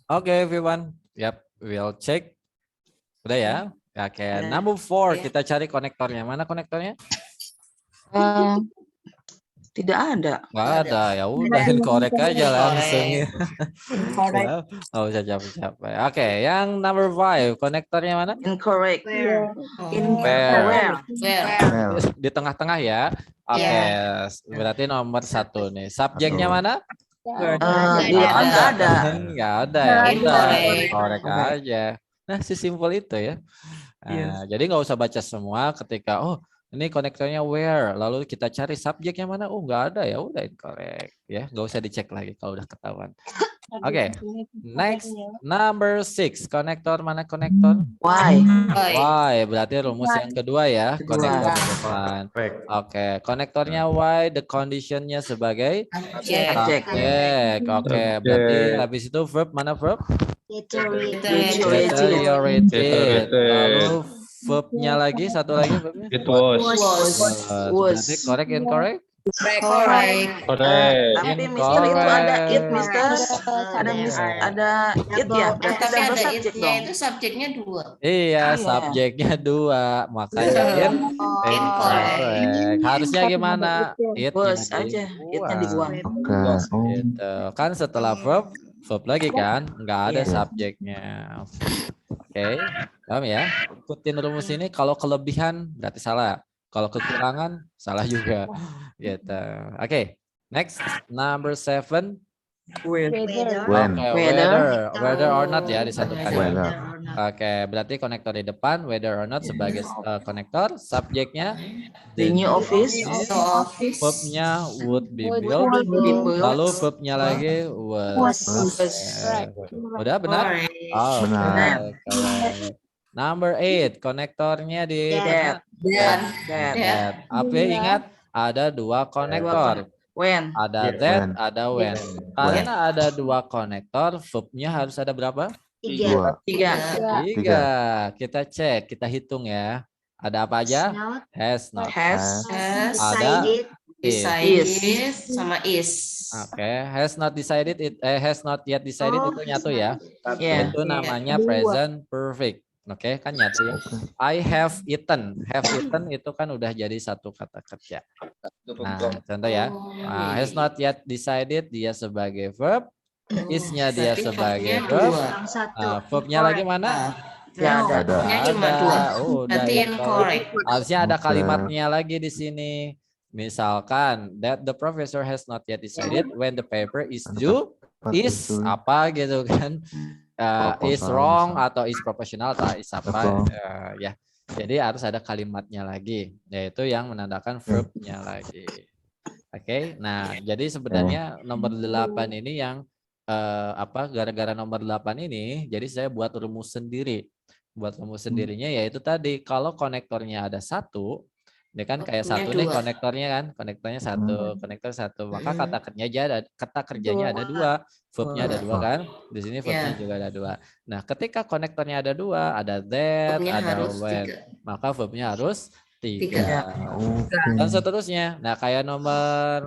Okay, everyone. Yep, we'll check. Udah ya? Oke, number 4 kita cari konektornya. Mana konektornya? Tidak ada. Nggak ada, ya udah korek aja langsung. Ya, nggak usah capek-capek. Oke, yang number 5 konektornya mana? Incorrect. Where? Di tengah-tengah ya. Oke, berarti nomor 1 nih. Subjeknya mana? Nggak ada. Nggak ada ya. Udah korek aja. Nah, sesimpel itu ya. Nah, jadi nggak usah baca semua ketika ini konektornya where, lalu kita cari subjeknya mana? Nggak ada ya, udah incorrect ya, nggak usah dicek lagi kalau udah ketahuan. Oke, next number 6 konektor mana konektor? Why, berarti rumus yang kedua ya, konektor di depan. Oke, konektornya why, the conditionnya sebagai subjek. Oke, berarti habis itu verb mana verb? Deteriorated. Lalu verbnya lagi, satu lagi verbnya? It was. Berarti correct, incorrect? Correct. Tapi Mister itu ada it, Mister. Ada it ya. Berarti Tapi double ada subject itnya dong. itu subjeknya 2. Iya, subjeknya 2. Makanya incorrect. Harusnya gimana? Was aja. Itnya dibuang. Gitu. Kan setelah verb lagi kan? Nggak ada subjeknya. Oke, paham ya? Ikutin rumus ini. Kalau kelebihan berarti salah. Kalau kekurangan salah juga. Gitu. Oke, next number 7. Whether or not ya disatukan. Oke, berarti konektor di depan whether or not sebagai konektor, subjeknya The new office. Verbnya would be built. Lalu verbnya lagi was. Udah benar? Benar. Number 8 konektornya di That. Apa ingat? Ada 2 konektor. When. Ada that, ada when. Karena ada 2 konektor, verbnya harus ada berapa? 3. Kita cek, kita hitung ya. Ada apa aja? Has not. Ada Is. sama is. Oke, has not decided has not yet decided itu nyatu ya. Itu namanya present perfect. Oke, kan nyatu ya. I have eaten. Have eaten itu kan udah jadi satu kata kerja. Nah, contoh ya. Has not yet decided dia sebagai verb. Is-nya dia sebagai verb. Verbnya lagi mana? Tidak ada. Cuma 2. Berarti incorrect. Harusnya ada kalimatnya lagi di sini. Misalkan that the professor has not yet decided when the paper is due is apa gitu kan. Is wrong atau is proportional atau is apa ya. Jadi harus ada kalimatnya lagi, yaitu yang menandakan verbnya lagi. Oke, nah jadi sebenarnya nomor 8 ini yang gara-gara nomor 8 ini, jadi saya buat rumus sendiri. Buat rumus sendirinya yaitu tadi kalau konektornya ada 1, ini kan kayak 1 nih konektornya kan, konektornya 1, konektor 1, maka kata kerjanya ada 2, verbnya ada 2 kan, di sini verbnya juga ada 2. Nah, ketika konektornya ada 2, ada that, ada when, maka verbnya harus 3. Dan seterusnya. Nah, kayak nomor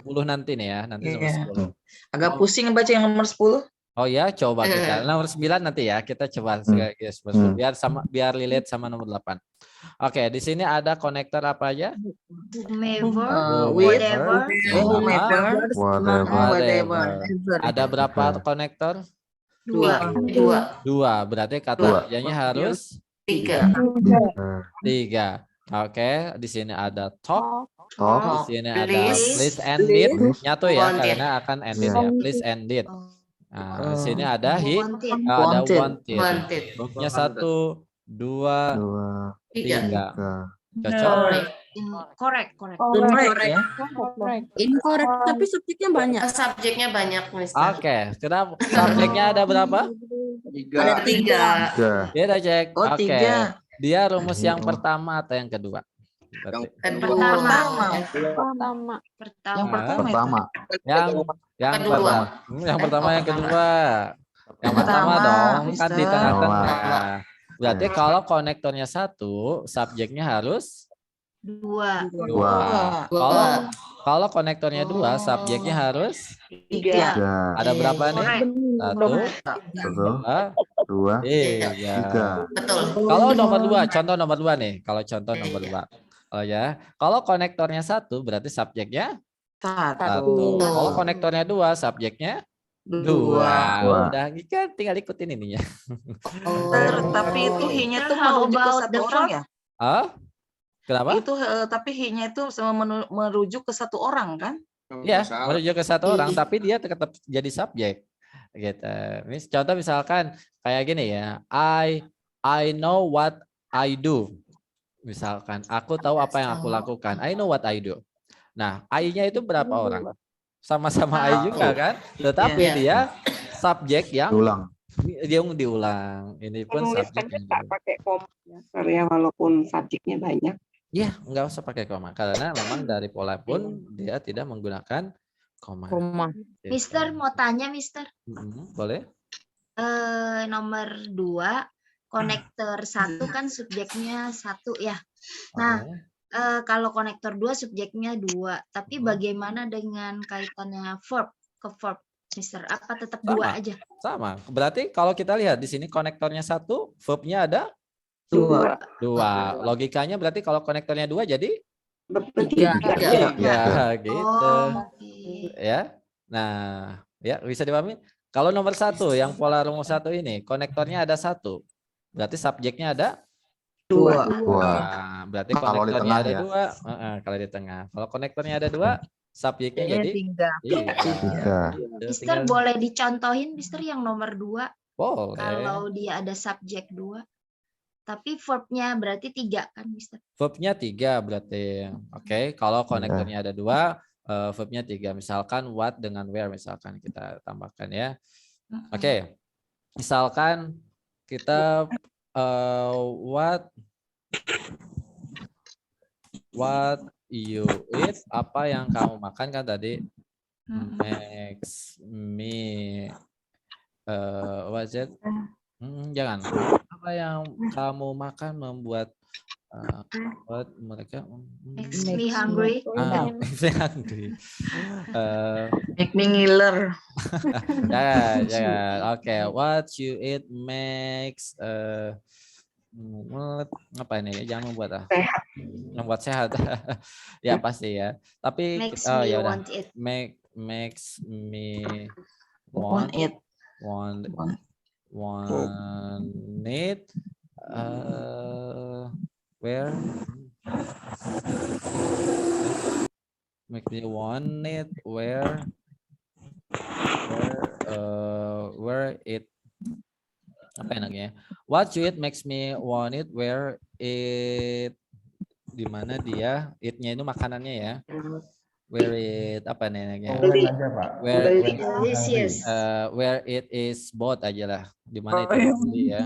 10 nanti nih ya, nanti nomor 10. Agak pusing baca yang nomor 10. Oh ya, coba kita nomor 9 nanti ya, kita coba biar relate sama nomor 8. Oke, di sini ada konektor apa aja? Whatever. Ada berapa konektor? 2. Berarti kata kerjanya harus 3. Oke, di sini ada talk. Di sini ada please and it. Nyatu ya, karena akan end it ya. Please and it. Nah, di sini ada ada wanted. Verbnya 1, 2, 3. Cocok? Correct. Incorrect, tapi subjeknya banyak. Subjeknya banyak, Mister. Oke, kenapa? Subjeknya ada berapa? 3. Kita cek. Oh, 3. Dia rumus yang pertama atau yang kedua? Pertama. Yang pertama, yang kedua. Yang pertama dong, kan di tengah-tengah. Berarti kalau konektornya 1, subjeknya harus Dua. Kalau konektornya 2, subjeknya harus 3. ada berapa nih? 1, 2, 3. Kalau nomor 2, contoh nomor 2 nih. Kalau contoh nomor 2. Oh ya. Kalau konektornya 1 berarti subjeknya 1. Kalau konektornya 2, subjeknya 2. Udah kan tinggal ikutin ininya. Tapi itu he-nya tuh merujuk ke satu orang ya? Kenapa? Itu tapi he-nya itu merujuk ke satu orang kan? Ya, merujuk ke satu orang, tapi dia tetap jadi subjek. Gitu. Contoh misalkan kayak gini ya, I know what I do. Misalkan aku tahu apa yang aku lakukan. I know what I do. Nah, I-nya itu berapa orang? Sama-sama I juga kan? Tetapi dia subjek yang diulang. Ini pun subjek yang pakai koma ya, walaupun subjeknya banyak. Iya, nggak usah pakai koma karena memang dari pola pun dia tidak menggunakan koma. Mister mau tanya, Mister. Boleh? Nomor 2, konektor 1 kan subjeknya 1 ya. Nah, kalau konektor 2 subjeknya 2, tapi bagaimana dengan kaitannya verb ke verb, Mister? Apa tetap 2 aja? Sama. Berarti kalau kita lihat di sini konektornya 1, verbnya ada 2. Logikanya berarti kalau konektornya 2 jadi 3. Ya, gitu. Ya. Nah, ya bisa dipahami. Kalau nomor 1 yang pola rumus 1 ini konektornya ada 1. Berarti subjeknya ada 2. Nah, berarti konektornya ada 2. Kalau di tengah. Kalau konektornya ada 2, subjeknya jadi 3. Mister boleh dicontohin, Mister, yang nomor 2? Boleh. Kalau dia ada subjek 2. Tapi verbnya berarti 3 kan, Mister? Verbnya 3 berarti. Oke, kalau konektornya ada 2, verbnya 3. Misalkan what dengan where misalkan kita tambahkan ya. Oke. Misalkan kita what you eat, apa yang kamu makan kan tadi? Makes me what's it? Jangan. Apa yang kamu makan membuat mereka makes me hungry. Makes me hungry. Make me ngiler. Jangan. Oke, what you eat makes apa ini? Jangan membuat membuat sehat. Ya pasti ya. Tapi ya udah. Makes me want it. Need where make me want it where it apa enaknya? What you eat makes me want it where it, di mana dia it-nya itu makanannya ya. Where it apa namanya? Where it is bought aja lah. Di mana itu beli ya.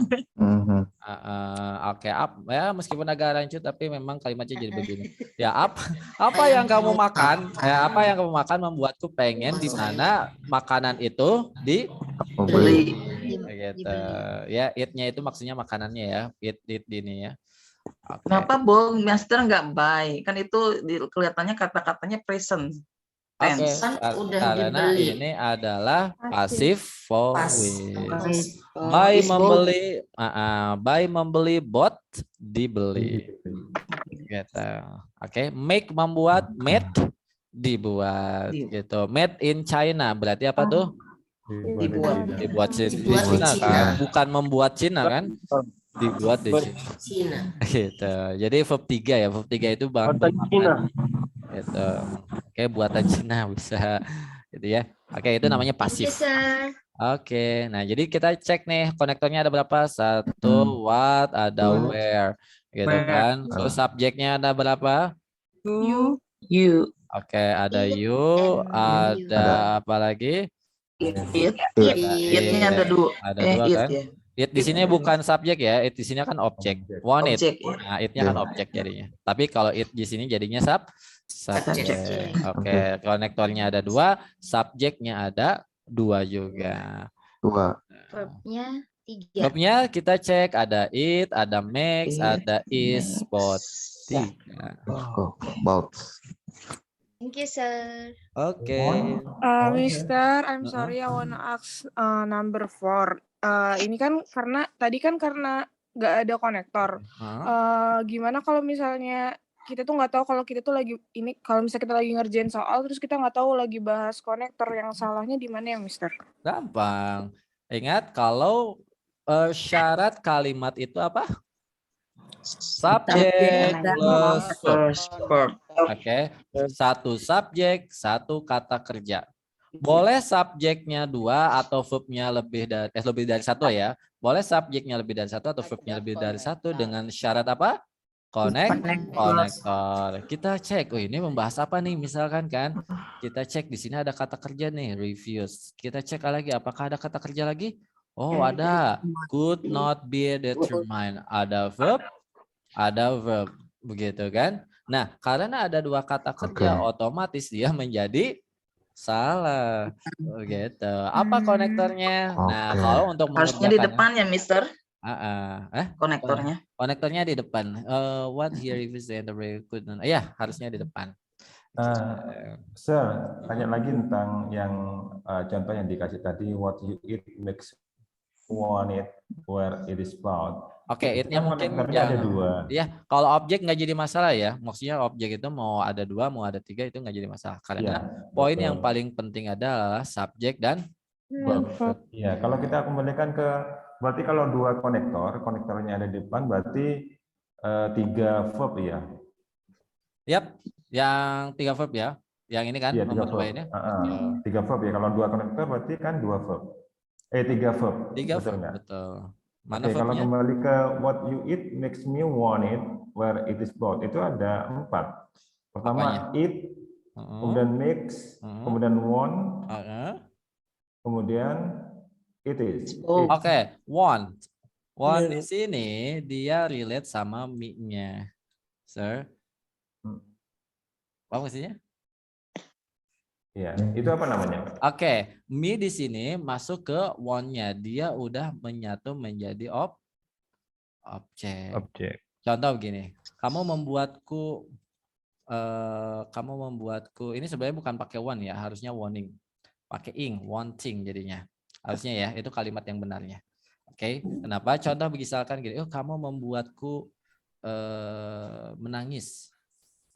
Oke, ya meskipun agak rancu tapi memang kalimatnya jadi begini. Ya apa yang kamu makan? Apa yang kamu makan membuatku pengen di mana makanan itu dibeli. Gitu. Ya, it-nya itu maksudnya makanannya ya. It ini ya. Okay. Kenapa Bung Master nggak buy? Kan itu kelihatannya kata-katanya present tense. Karena ini adalah passive voice. Buy membeli, bought dibeli. Gitu. Oke, make membuat, made dibuat. Gitu. Made in China berarti apa tuh? Dibuat di Cina kan? Bukan membuat Cina kan? Dibuat di Cina. Gitu. Jadi verb 3 ya. Verb 3 itu buatan Cina. Gitu. Oke, buatan Cina bisa. Gitu ya. Oke, itu namanya pasif. Oke. Nah, jadi kita cek nih konektornya ada berapa? 1 what, ada where. Gitu kan. Terus subjeknya ada berapa? You. Oke, ada you, ada apa lagi? It-nya ada 2. Ada 2 kan? It di sini bukan subjek ya, it di sini kan objek. Want it. Nah, it-nya kan objek jadinya. Tapi kalau it di sini jadinya subjek. Oke, konektornya ada 2, subjeknya ada 2 juga. 2. Verbnya 3. Verbnya kita cek ada it, ada makes, ada is, both. Both. Thank you, sir. Oke. Mister, I'm sorry, I wanna ask number 4. Ini kan karena nggak ada konektor. Gimana kalau misalnya kita tuh nggak tahu kalau kita tuh lagi kalau misalnya kita lagi ngerjain soal terus kita nggak tahu lagi bahas konektor, yang salahnya di mana ya, Mister? Gampang. Ingat kalau syarat kalimat itu apa? Subjek plus verb. Oke. Satu subjek, satu kata kerja. Boleh subjeknya 2 atau verbnya lebih dari 1 ya. Boleh subjeknya lebih dari 1 atau verbnya lebih dari 1 dengan syarat apa? Konektor. Kita cek, ini membahas apa nih? Misalkan kan, kita cek di sini ada kata kerja nih, reviews. Kita cek lagi, apakah ada kata kerja lagi? Oh, ada. Could not be determined. Ada verb, begitu kan? Nah, karena ada 2 kata kerja, otomatis dia menjadi salah, begitu. Apa konektornya? Nah, kalau untuk harusnya di depan ya, Mister. Konektornya? Konektornya di depan. What here is the couldn't? Ya, harusnya di depan. Sir, tanya lagi tentang yang contoh yang dikasih tadi, what you eat makes want it where it is found. Oke, itnya mungkin ada 2. Ya, kalau objek nggak jadi masalah ya. Maksudnya objek itu mau ada 2, mau ada 3 itu nggak jadi masalah. Karena poin yang paling penting adalah subjek dan verb. Iya, kalau kita kembalikan ke berarti kalau 2 konektornya ada di depan berarti 3 verb ya. Yap, yang 3 verb ya. Yang ini kan nomor 2 ini. 3 verb ya. Kalau 2 konektor berarti kan 2 verb. 3 verb. 3 verb, betul. Mana kalau kembali ke what you eat makes me want it where it is bought, itu ada 4. Pertama eat, kemudian makes, kemudian want, kemudian it is. Oke, want. Want di sini dia relate sama me-nya. Sir. Apa maksudnya? Ya, itu apa namanya? Oke, me di sini masuk ke want-nya. Dia udah menyatu menjadi objek. Contoh begini, kamu membuatku ini sebenarnya bukan pakai want ya, harusnya warning. Pakai ing, wanting jadinya. Harusnya ya, itu kalimat yang benarnya. Oke, kenapa? Contoh misalkan gini, kamu membuatku menangis.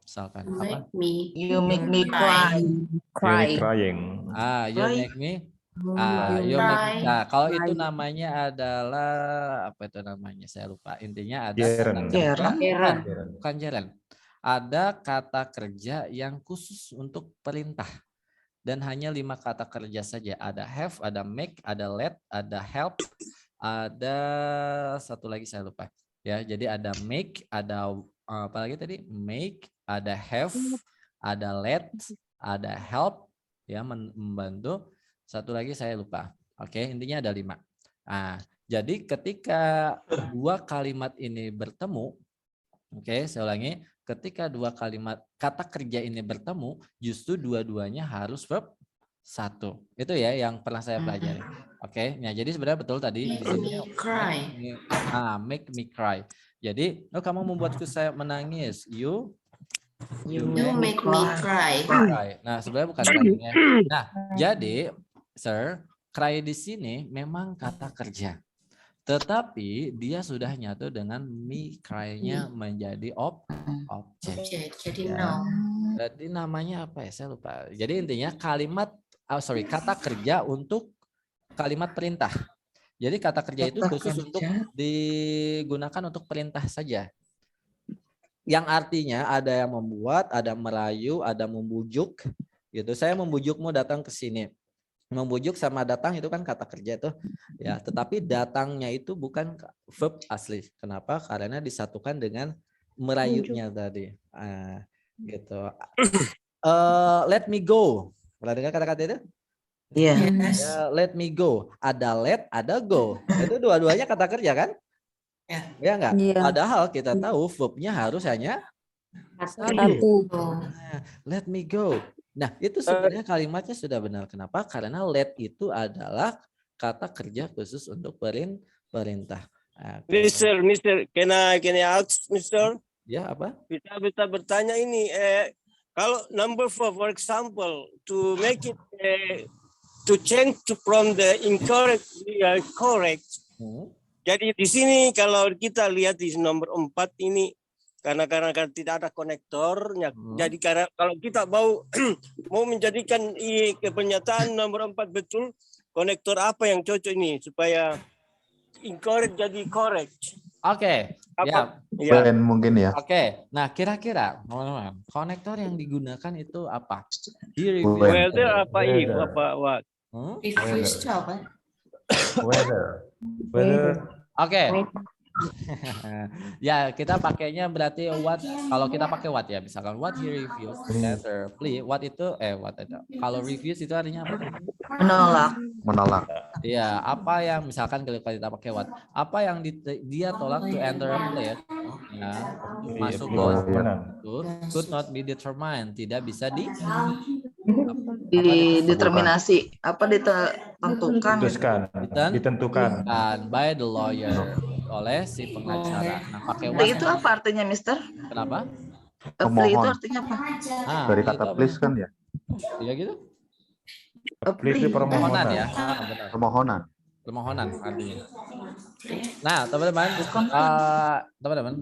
Misalkan apa? You make me cry. Crying. You make me. Nah, kalau itu namanya adalah apa itu namanya? Saya lupa. Intinya ada bukan jeren. Ada kata kerja yang khusus untuk perintah dan hanya 5 kata kerja saja. Ada have, ada make, ada let, ada help, ada satu lagi saya lupa. Ya, jadi ada make, ada apa lagi tadi? Make, ada have, ada let, ada help, ya membantu. Satu lagi saya lupa. Oke, intinya ada 5. Nah, jadi ketika 2 kalimat ini bertemu, oke, saya ulangi, ketika 2 kalimat kata kerja ini bertemu, justru dua-duanya harus verb 1. Itu ya yang pernah saya pelajari. Oke, nah jadi sebenarnya betul tadi di sini make me cry. Jadi, kamu membuatku saya menangis. You make me cry. Nah, sebenarnya bukan ya. Nah, jadi, sir, cry di sini memang kata kerja. Tetapi dia sudah nyatu dengan me cry-nya menjadi objek. Jadi Jadi namanya apa ya? Saya lupa. Jadi intinya kata kerja untuk kalimat perintah. Jadi kata kerja itu khusus untuk digunakan untuk perintah saja. Yang artinya ada yang membuat, ada merayu, ada membujuk. Gitu. Saya membujukmu datang ke sini. Membujuk sama datang itu kan kata kerja tuh. Ya, tetapi datangnya itu bukan verb asli. Kenapa? Karena disatukan dengan merayunya tadi. Gitu. Let me go. Pernah dengar kata-kata itu? Yes. Let me go. Ada let, ada go. Itu dua-duanya kata kerja kan? Ya enggak? Padahal kita tahu verbnya harus hanya satu. Let me go. Nah, itu sebenarnya kalimatnya sudah benar. Kenapa? Karena let itu adalah kata kerja khusus untuk perintah. Mister, can I ask, Mister? Ya, apa? Bisa bertanya ini, kalau number 4, for example, to make it to change from the incorrect correct. Jadi di sini kalau kita lihat di nomor 4 ini karena tidak ada konektornya. Jadi karena kalau kita mau menjadikan pernyataan nomor 4 betul, konektor apa yang cocok ini supaya incorrect jadi correct. Oke. Ya. Mungkin ya. Oke. Nah, kira-kira teman-teman, konektor yang digunakan itu apa? Weather apa if apa what? Weather. Oke. Ya, kita pakainya berarti what. Kalau kita pakai what ya, misalkan what he reviews letter, please. What itu kalau reviews itu artinya apa? Menolak. Iya, apa yang misalkan kalau kita pakai what, apa yang dia tolak to enter a plate, ya, masuk could not be determined, tidak bisa determinasi, ditentukan by the lawyer, oleh si pengacara. Nah, pakai what itu apa artinya, Mister? Kenapa? Plea itu artinya apa? Dari kata please kan ya? Iya gitu. Permohonan ya. Permohonan artinya. Nah, teman-teman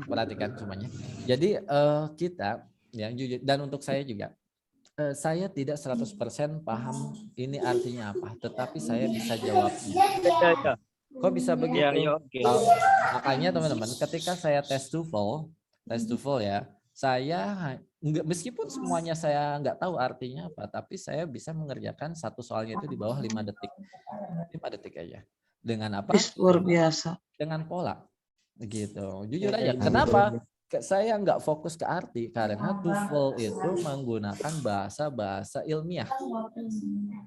perhatikan semuanya. Jadi kita ya jujur, dan untuk saya juga saya tidak 100% paham ini artinya apa, tetapi saya bisa jawab. Kok bisa begitu? Makanya teman-teman, ketika saya tes TOEFL ya, saya meskipun semuanya saya nggak tahu artinya apa, tapi saya bisa mengerjakan satu soalnya itu di bawah 5 detik. 5 detik aja. Dengan apa? Luar biasa. Dengan pola. Gitu. Jujur aja. Kenapa? Saya nggak fokus ke arti karena TOEFL itu menggunakan bahasa ilmiah.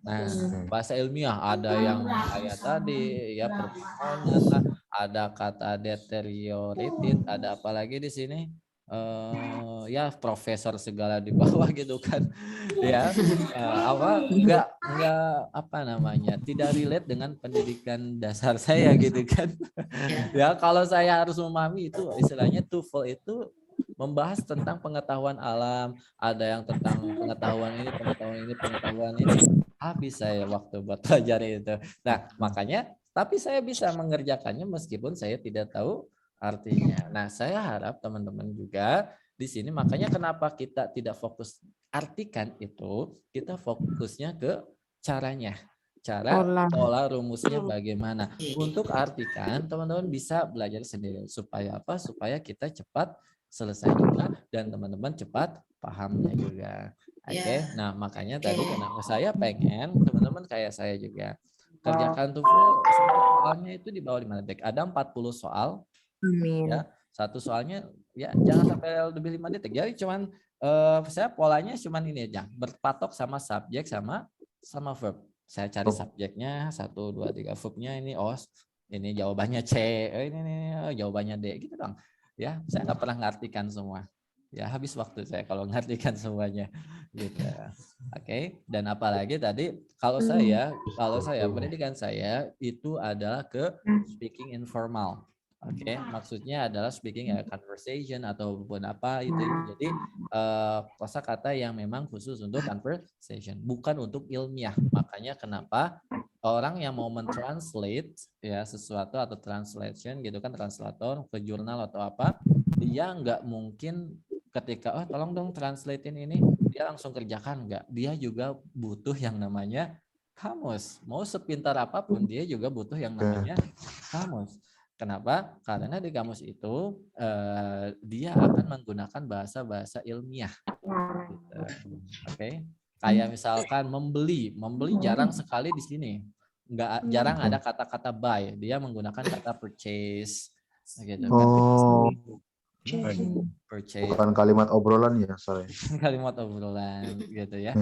Nah, bahasa ilmiah ada yang kayak tadi ya permohonan, ada kata deteriorated, ada apa lagi di sini? Ya profesor segala di bawah gitu kan. Ya, enggak apa namanya? Tidak relate dengan pendidikan dasar saya gitu kan. Ya, kalau saya harus memahami itu istilahnya TOEFL itu membahas tentang pengetahuan alam, ada yang tentang pengetahuan ini. Habis saya waktu buat pelajari itu. Nah, makanya tapi saya bisa mengerjakannya meskipun saya tidak tahu artinya. Nah, saya harap teman-teman juga di sini, makanya kenapa kita tidak fokus artikan itu, kita fokusnya ke caranya. Pola rumusnya bagaimana. Untuk artikan, teman-teman bisa belajar sendiri. Supaya apa? Supaya kita cepat selesai juga dan teman-teman cepat pahamnya juga. Oke. Nah, makanya tadi kenapa saya pengen teman-teman kayak saya juga kerjakan TOEFL soalnya itu di bawah 5 detik. Ada 40 soal. Ya, satu soalnya ya jangan sampai lebih 5 detik. Jadi cuman saya polanya cuman ini aja, berpatok sama subjek sama verb. Saya cari subjeknya 1 2 3, verbnya ini ini jawabannya C, ini jawabannya D gitu dong. Ya, saya nggak pernah ngartikan semua. Ya, habis waktu saya kalau ngartikan semuanya gitu. Oke. Dan apalagi tadi kalau saya pendidikan saya itu adalah ke speaking informal. Oke, maksudnya adalah speaking conversation ataupun apa itu. Jadi kosakata yang memang khusus untuk conversation, bukan untuk ilmiah. Makanya kenapa orang yang mau mentranslate ya sesuatu atau translation gitu kan, translator ke jurnal atau apa, dia nggak mungkin ketika tolong dong translatein ini, dia langsung kerjakan nggak. Dia juga butuh yang namanya kamus. Mau sepintar apapun dia juga butuh yang namanya kamus. Kenapa? Karena di kamus itu dia akan menggunakan bahasa-bahasa ilmiah. Gitu. Oke. Kayak misalkan membeli jarang sekali di sini. Jarang ada kata-kata buy. Dia menggunakan kata purchase. Gitu kan. Purchase. Bukan kalimat obrolan ya, sorry. Kalimat obrolan gitu ya.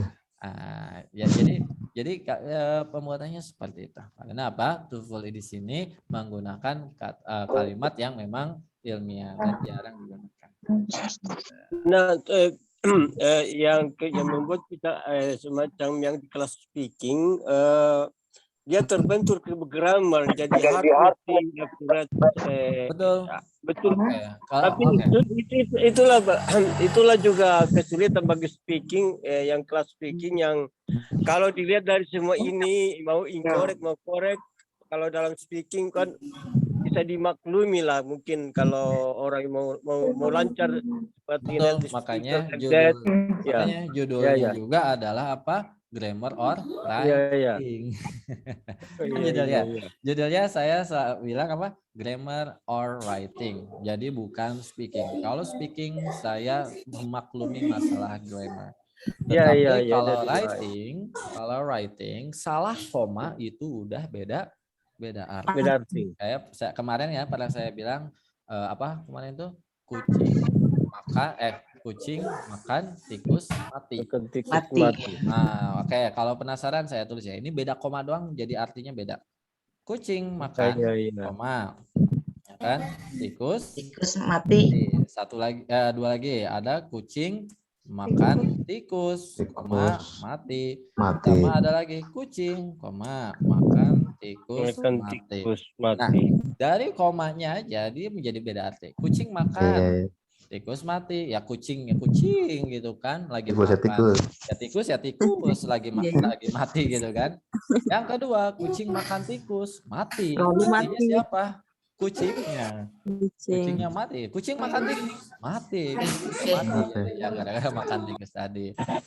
Ya jadi pembuatannya seperti itu. Karena apa? TOEFL di sini menggunakan kalimat yang memang ilmiah dan jarang digunakan. Nah, yang membuat kita semacam yang di kelas speaking dia terbentur ke grammar, jadi hardworking, akurat. Betul. Betul. Tapi Okay. itulah juga kesulitan bagi speaking, yang kelas speaking yang kalau dilihat dari semua ini mau incorrect mau correct, kalau dalam speaking kan bisa dimaklumi lah, mungkin kalau orang mau lancar seperti Betul, nanti makanya judulnya juga adalah apa? Grammar or writing. Judulnya saya bilang apa? Grammar or writing. Jadi bukan speaking. Kalau speaking saya memaklumi masalah grammar. Tetapi kalau writing salah koma itu udah beda arti. Kayak kemarin ya pada saya bilang apa kemarin tuh kucing makan tikus mati. Nah, oke. Kalau penasaran saya tulis ya. Ini beda koma doang, jadi artinya beda. Kucing makan koma, ya kan? Tikus mati. Dua lagi. Ada kucing makan tikus, koma mati. Sama ada lagi kucing, koma makan tikus mati. Nah, dari komanya jadi menjadi beda arti. Kucing makan tikus mati, ya kucing gitu kan, lagi makan. Ya tikus lagi mati gitu kan. Yang kedua, kucing makan tikus mati. Artinya siapa? Kucingnya mati. Kucing makan tikus mati. Ya gara-gara makan tikus tadi. Nah,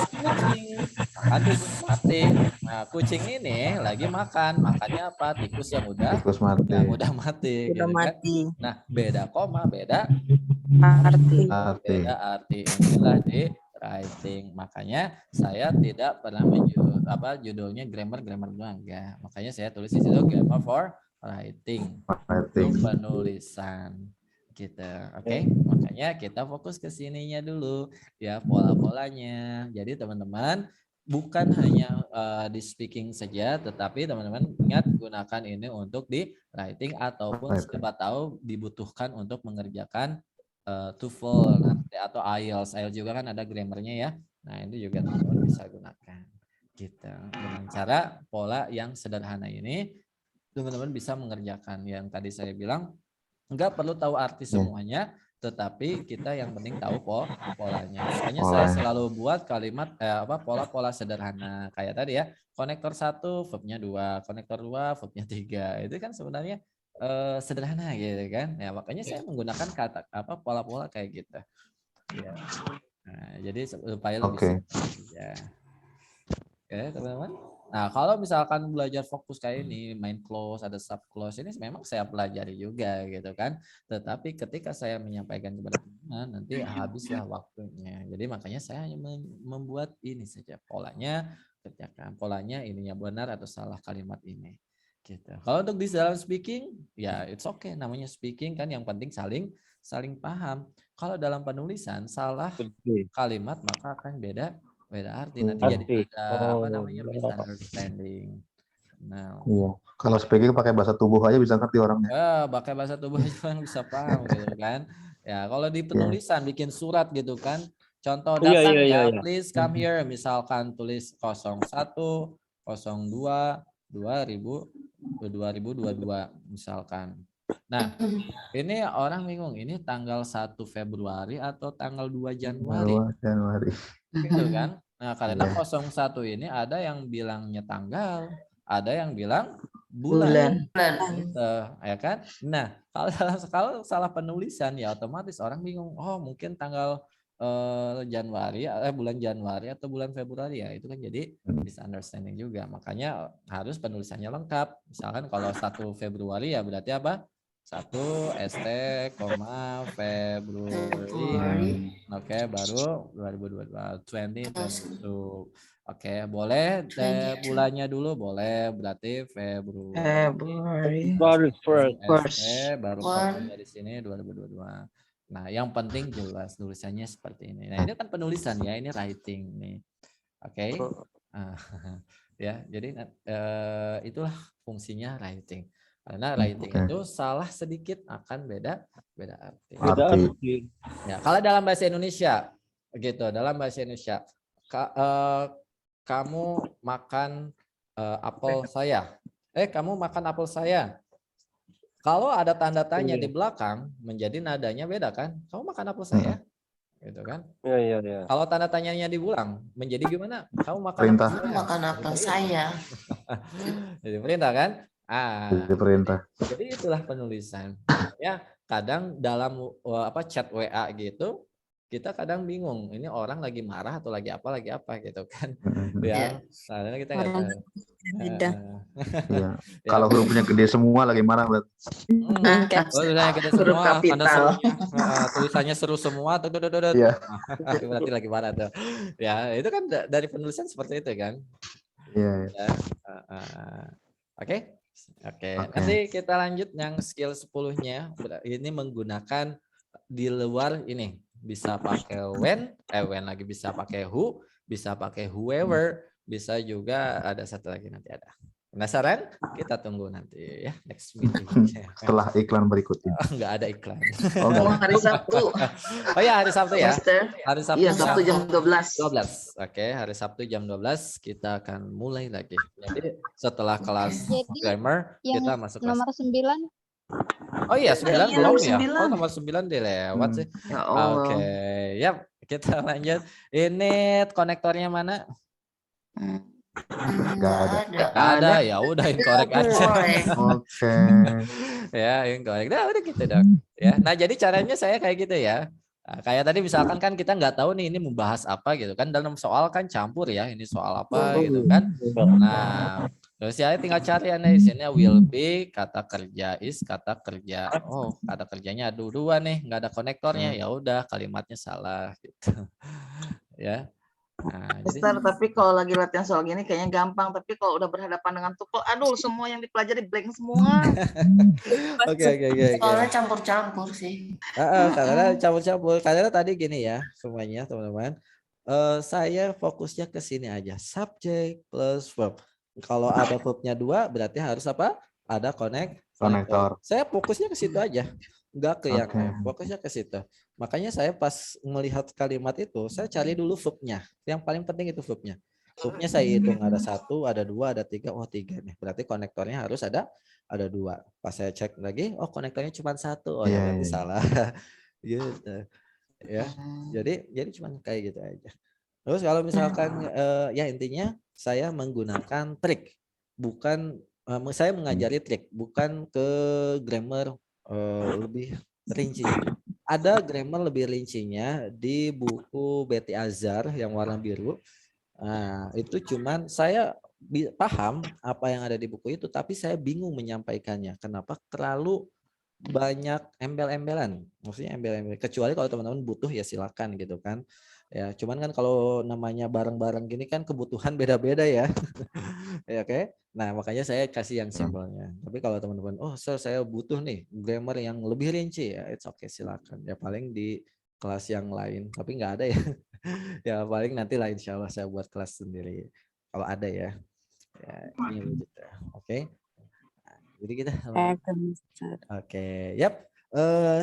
kucing makan tikus mati. Nah, kucing ini lagi makannya apa? Tikus yang udah mati. Gitu kan? Nah, beda koma, beda arti. Beda arti. Inilah di writing. Makanya saya tidak pernah judulnya grammar doang, enggak. Makanya saya tulis di situ grammar for writing. Penulisan gitu. Oke. Makanya kita fokus ke sininya dulu ya, pola-polanya. Jadi teman-teman bukan hanya di speaking saja, tetapi teman-teman ingat gunakan ini untuk di writing ataupun siapa tahu dibutuhkan untuk mengerjakan TOEFL nanti atau IELTS. IELTS juga kan ada grammarnya ya. Nah, ini juga teman-teman bisa gunakan. Gitu. Dengan cara pola yang sederhana ini teman-teman bisa mengerjakan yang tadi saya bilang, enggak perlu tahu arti semuanya, tetapi kita yang penting tahu polanya. Makanya saya selalu buat kalimat pola-pola sederhana kayak tadi ya, konektor 1 verbnya 2, konektor 2 verbnya 3. Itu kan sebenarnya sederhana gitu kan. Ya makanya saya menggunakan pola-pola kayak gitu. Ya. Nah, jadi supaya lebih simpel ya. Oke, teman-teman. Nah, kalau misalkan belajar fokus kayak ini, main close, ada sub close, ini memang saya pelajari juga gitu kan. Tetapi ketika saya menyampaikan kepada teman-teman, nanti habislah waktunya. Jadi makanya saya hanya membuat ini saja polanya, kerjakan polanya, ininya benar atau salah kalimat ini. Gitu. Kalau untuk di dalam speaking, ya it's okay, namanya speaking kan, yang penting saling paham. Kalau dalam penulisan salah kalimat maka akan beda arti, nanti jadi ada misunderstanding. Nah, kalau speaking pakai bahasa tubuh aja bisa ngerti orangnya. Pakai bahasa tubuh aja bisa paham gitu kan. Ya, kalau di penulisan bikin surat gitu kan. Contoh datang please come here, misalkan tulis 01 02 2022 misalkan. Nah, ini orang bingung, ini tanggal 1 Februari atau tanggal 2 Januari. Gitu kan. Nah, karena 01 ini ada yang bilangnya tanggal, ada yang bilang bulan. Gitu, ya kan? Nah, kalau salah penulisan ya otomatis orang bingung. Oh, mungkin tanggal bulan Januari atau bulan Februari ya, itu kan jadi misunderstanding juga. Makanya harus penulisannya lengkap. Misalkan kalau 1 Februari ya berarti apa? 1 ST, Februari. Oke, baru 2022. Oke, boleh bulannya dulu, boleh, berarti Februari. Baru dari sini 2022. Nah, yang penting jelas tulisannya seperti ini. Nah, ini kan penulisan ya, ini writing nih. Oke. Ya, jadi itulah fungsinya writing. Karena writing itu salah sedikit akan beda arti. Ya, kalau dalam bahasa Indonesia gitu, dalam bahasa Indonesia kamu makan apel saya. Kamu makan apel saya. Kalau ada tanda tanya di belakang, menjadi nadanya beda kan? Kamu makan apel saya, gitu kan? Iya. Kalau tanda tanyanya diulang, menjadi gimana? Kamu makan Perintah. apel saya. Makan apel saya. Jadi perintah kan? Jadi perintah. Jadi itulah penulisan. Ya, kadang dalam chat WA gitu, kita kadang bingung. Ini orang lagi marah atau lagi apa gitu kan? Ya, karena kita nggak tahu. Iya. Kalau hurufnya gede semua lagi marah berarti. Tulisannya gede semua, tulisannya seru semua, berarti lagi marah tuh. Ya, itu kan dari penulisan seperti itu kan? Iya. Oke. Nanti kita lanjut yang skill 10-nya. Ini menggunakan di luar ini. Bisa pakai when lagi, bisa pakai who, bisa pakai whoever, bisa juga ada satu lagi nanti ada. Penasaran? Kita tunggu nanti ya next meeting. Setelah iklan berikutnya. Enggak ada iklan. Hari Sabtu. Oh ya, hari Sabtu ya. Hari Sabtu. Iya, Sabtu jam 12. Oke, hari Sabtu jam 12 kita akan mulai lagi. Jadi setelah kelas grammar kita masuk kelas nomor 9. Oh iya, 9 belum ya? Oh, nomor 9 dilewat sih. Oke, yap, kita lanjut. Ini konektornya mana? Gak ada. Ya udah incorrect aja. Oke. Ya, incorrect. Nah, udah gitu dong. Ya. Nah, jadi caranya saya kayak gitu ya. Nah, kayak tadi misalkan kan kita nggak tahu nih ini membahas apa gitu kan, dalam soal kan campur ya, ini soal apa gitu kan. Nah, terus ya tinggal cari di sini will be, kata kerja is, kata kerja. Oh, kata kerjanya ada dua nih, nggak ada konektornya, ya udah kalimatnya salah gitu. Ya. Nah, Mister, tapi kalau lagi latihan soal gini kayaknya gampang, tapi kalau udah berhadapan dengan tuple, aduh semua yang dipelajari blank semua. Oke. Soalnya campur-campur sih. Karena campur-campur. Karena tadi gini ya semuanya teman-teman. Saya fokusnya ke sini aja. Subject plus verb. Kalau ada verbnya 2 berarti harus apa? Ada konektor. Saya fokusnya ke situ aja. Enggak ke yang lain. Fokusnya ke situ. Makanya saya pas melihat kalimat itu, saya cari dulu verbnya. Yang paling penting itu verbnya. Verbnya saya hitung ada 1, ada 2, ada 3. Oh 3 nih. Berarti konektornya harus ada 2. Pas saya cek lagi, oh konektornya cuma 1. Oh ya berarti salah. Gitu. Ya. Jadi cuma kayak gitu aja. Terus kalau misalkan ya intinya saya menggunakan trik, bukan saya mengajari trik, bukan ke grammar lebih rinci. Ada grammar lebih rincinya di buku Betty Azhar yang warna biru. Nah, itu cuman saya paham apa yang ada di buku itu, tapi saya bingung menyampaikannya. Kenapa? Terlalu banyak embel-embelan. Maksudnya embel-embel. Kecuali kalau teman-teman butuh ya silakan gitu kan. Ya, cuman kan kalau namanya bareng-bareng gini kan kebutuhan beda-beda ya. Ya, oke. Nah, makanya saya kasih yang simpelnya. Tapi kalau teman-teman, oh sir, saya butuh nih grammar yang lebih rinci ya, it's okay, silakan. Ya paling di kelas yang lain, tapi nggak ada ya. Ya paling nanti lah insya Allah saya buat kelas sendiri. Kalau ada ya. Ya ini gitu. Oke. Nah, jadi kita. Oke, yap.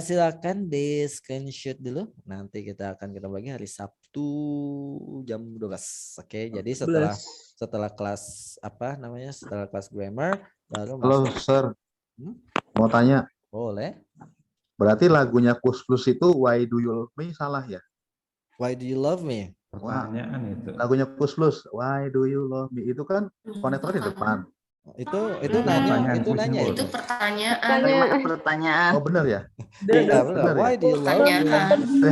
Silakan di screenshot dulu. Nanti kita akan ketemu lagi hari Sabtu jam 12. Oke, jadi setelah kelas setelah kelas grammar baru Halo, masuk. Sir. Mau tanya. Boleh. Berarti lagunya Kus Plus itu Why Do You Love Me salah ya? Why Do You Love Me? Pertanyaan itu. Lagunya Kus Plus, Why Do You Love Me itu kan konektor di depan. Itu nanya. Itu pertanyaan. Oh benar ya? Iya benar. Why do you love me?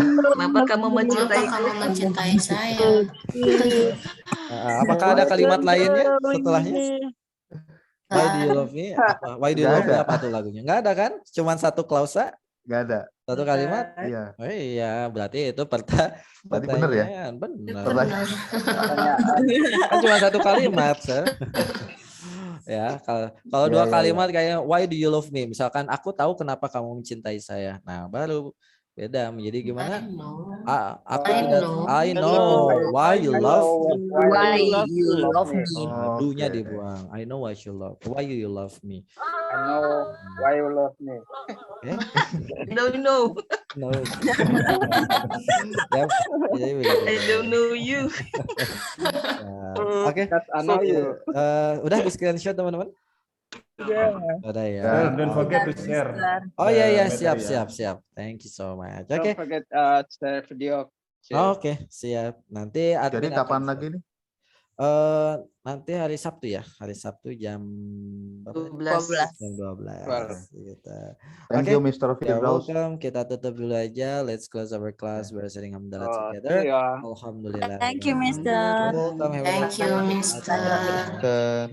Kenapa kamu mencintai saya? Apakah ada kalimat lainnya setelahnya? Why do you love me? Why do you love me apa tuh lagunya? Enggak ada kan? Cuman satu klausa? Enggak ada. Satu kalimat? Iya. Oh iya, berarti itu berarti benar ya? Benar. Kan cuma satu kalimat, Sir. Ya, kalau dua kalimat kayak why do you love me? Misalkan aku tahu kenapa kamu mencintai saya. Nah, baru beda menjadi gimana? I know why you love me. Do-nya dibuang. I know why you love me. I know why you love me. Don't know. No. Yap, jadi begitu. I don't know you. Oke. I know you. Udah di screenshot teman-teman? Yeah. Udah ya. Don't forget to share. Oh iya iya, material. siap. Thank you so much. Don't Oke. forget share video. Oke, siap. Nanti Jadi admin kapan akan lagi nih? nanti hari Sabtu ya. Hari Sabtu jam 12. Jam 12 gitu. Thank you Mr. You're Firdaus. welcome. Kita tutup dulu aja. Let's close our class. We're sitting hamdalah together. Alhamdulillah. Thank you, Mister. Welcome. Thank you, Mister. Mister.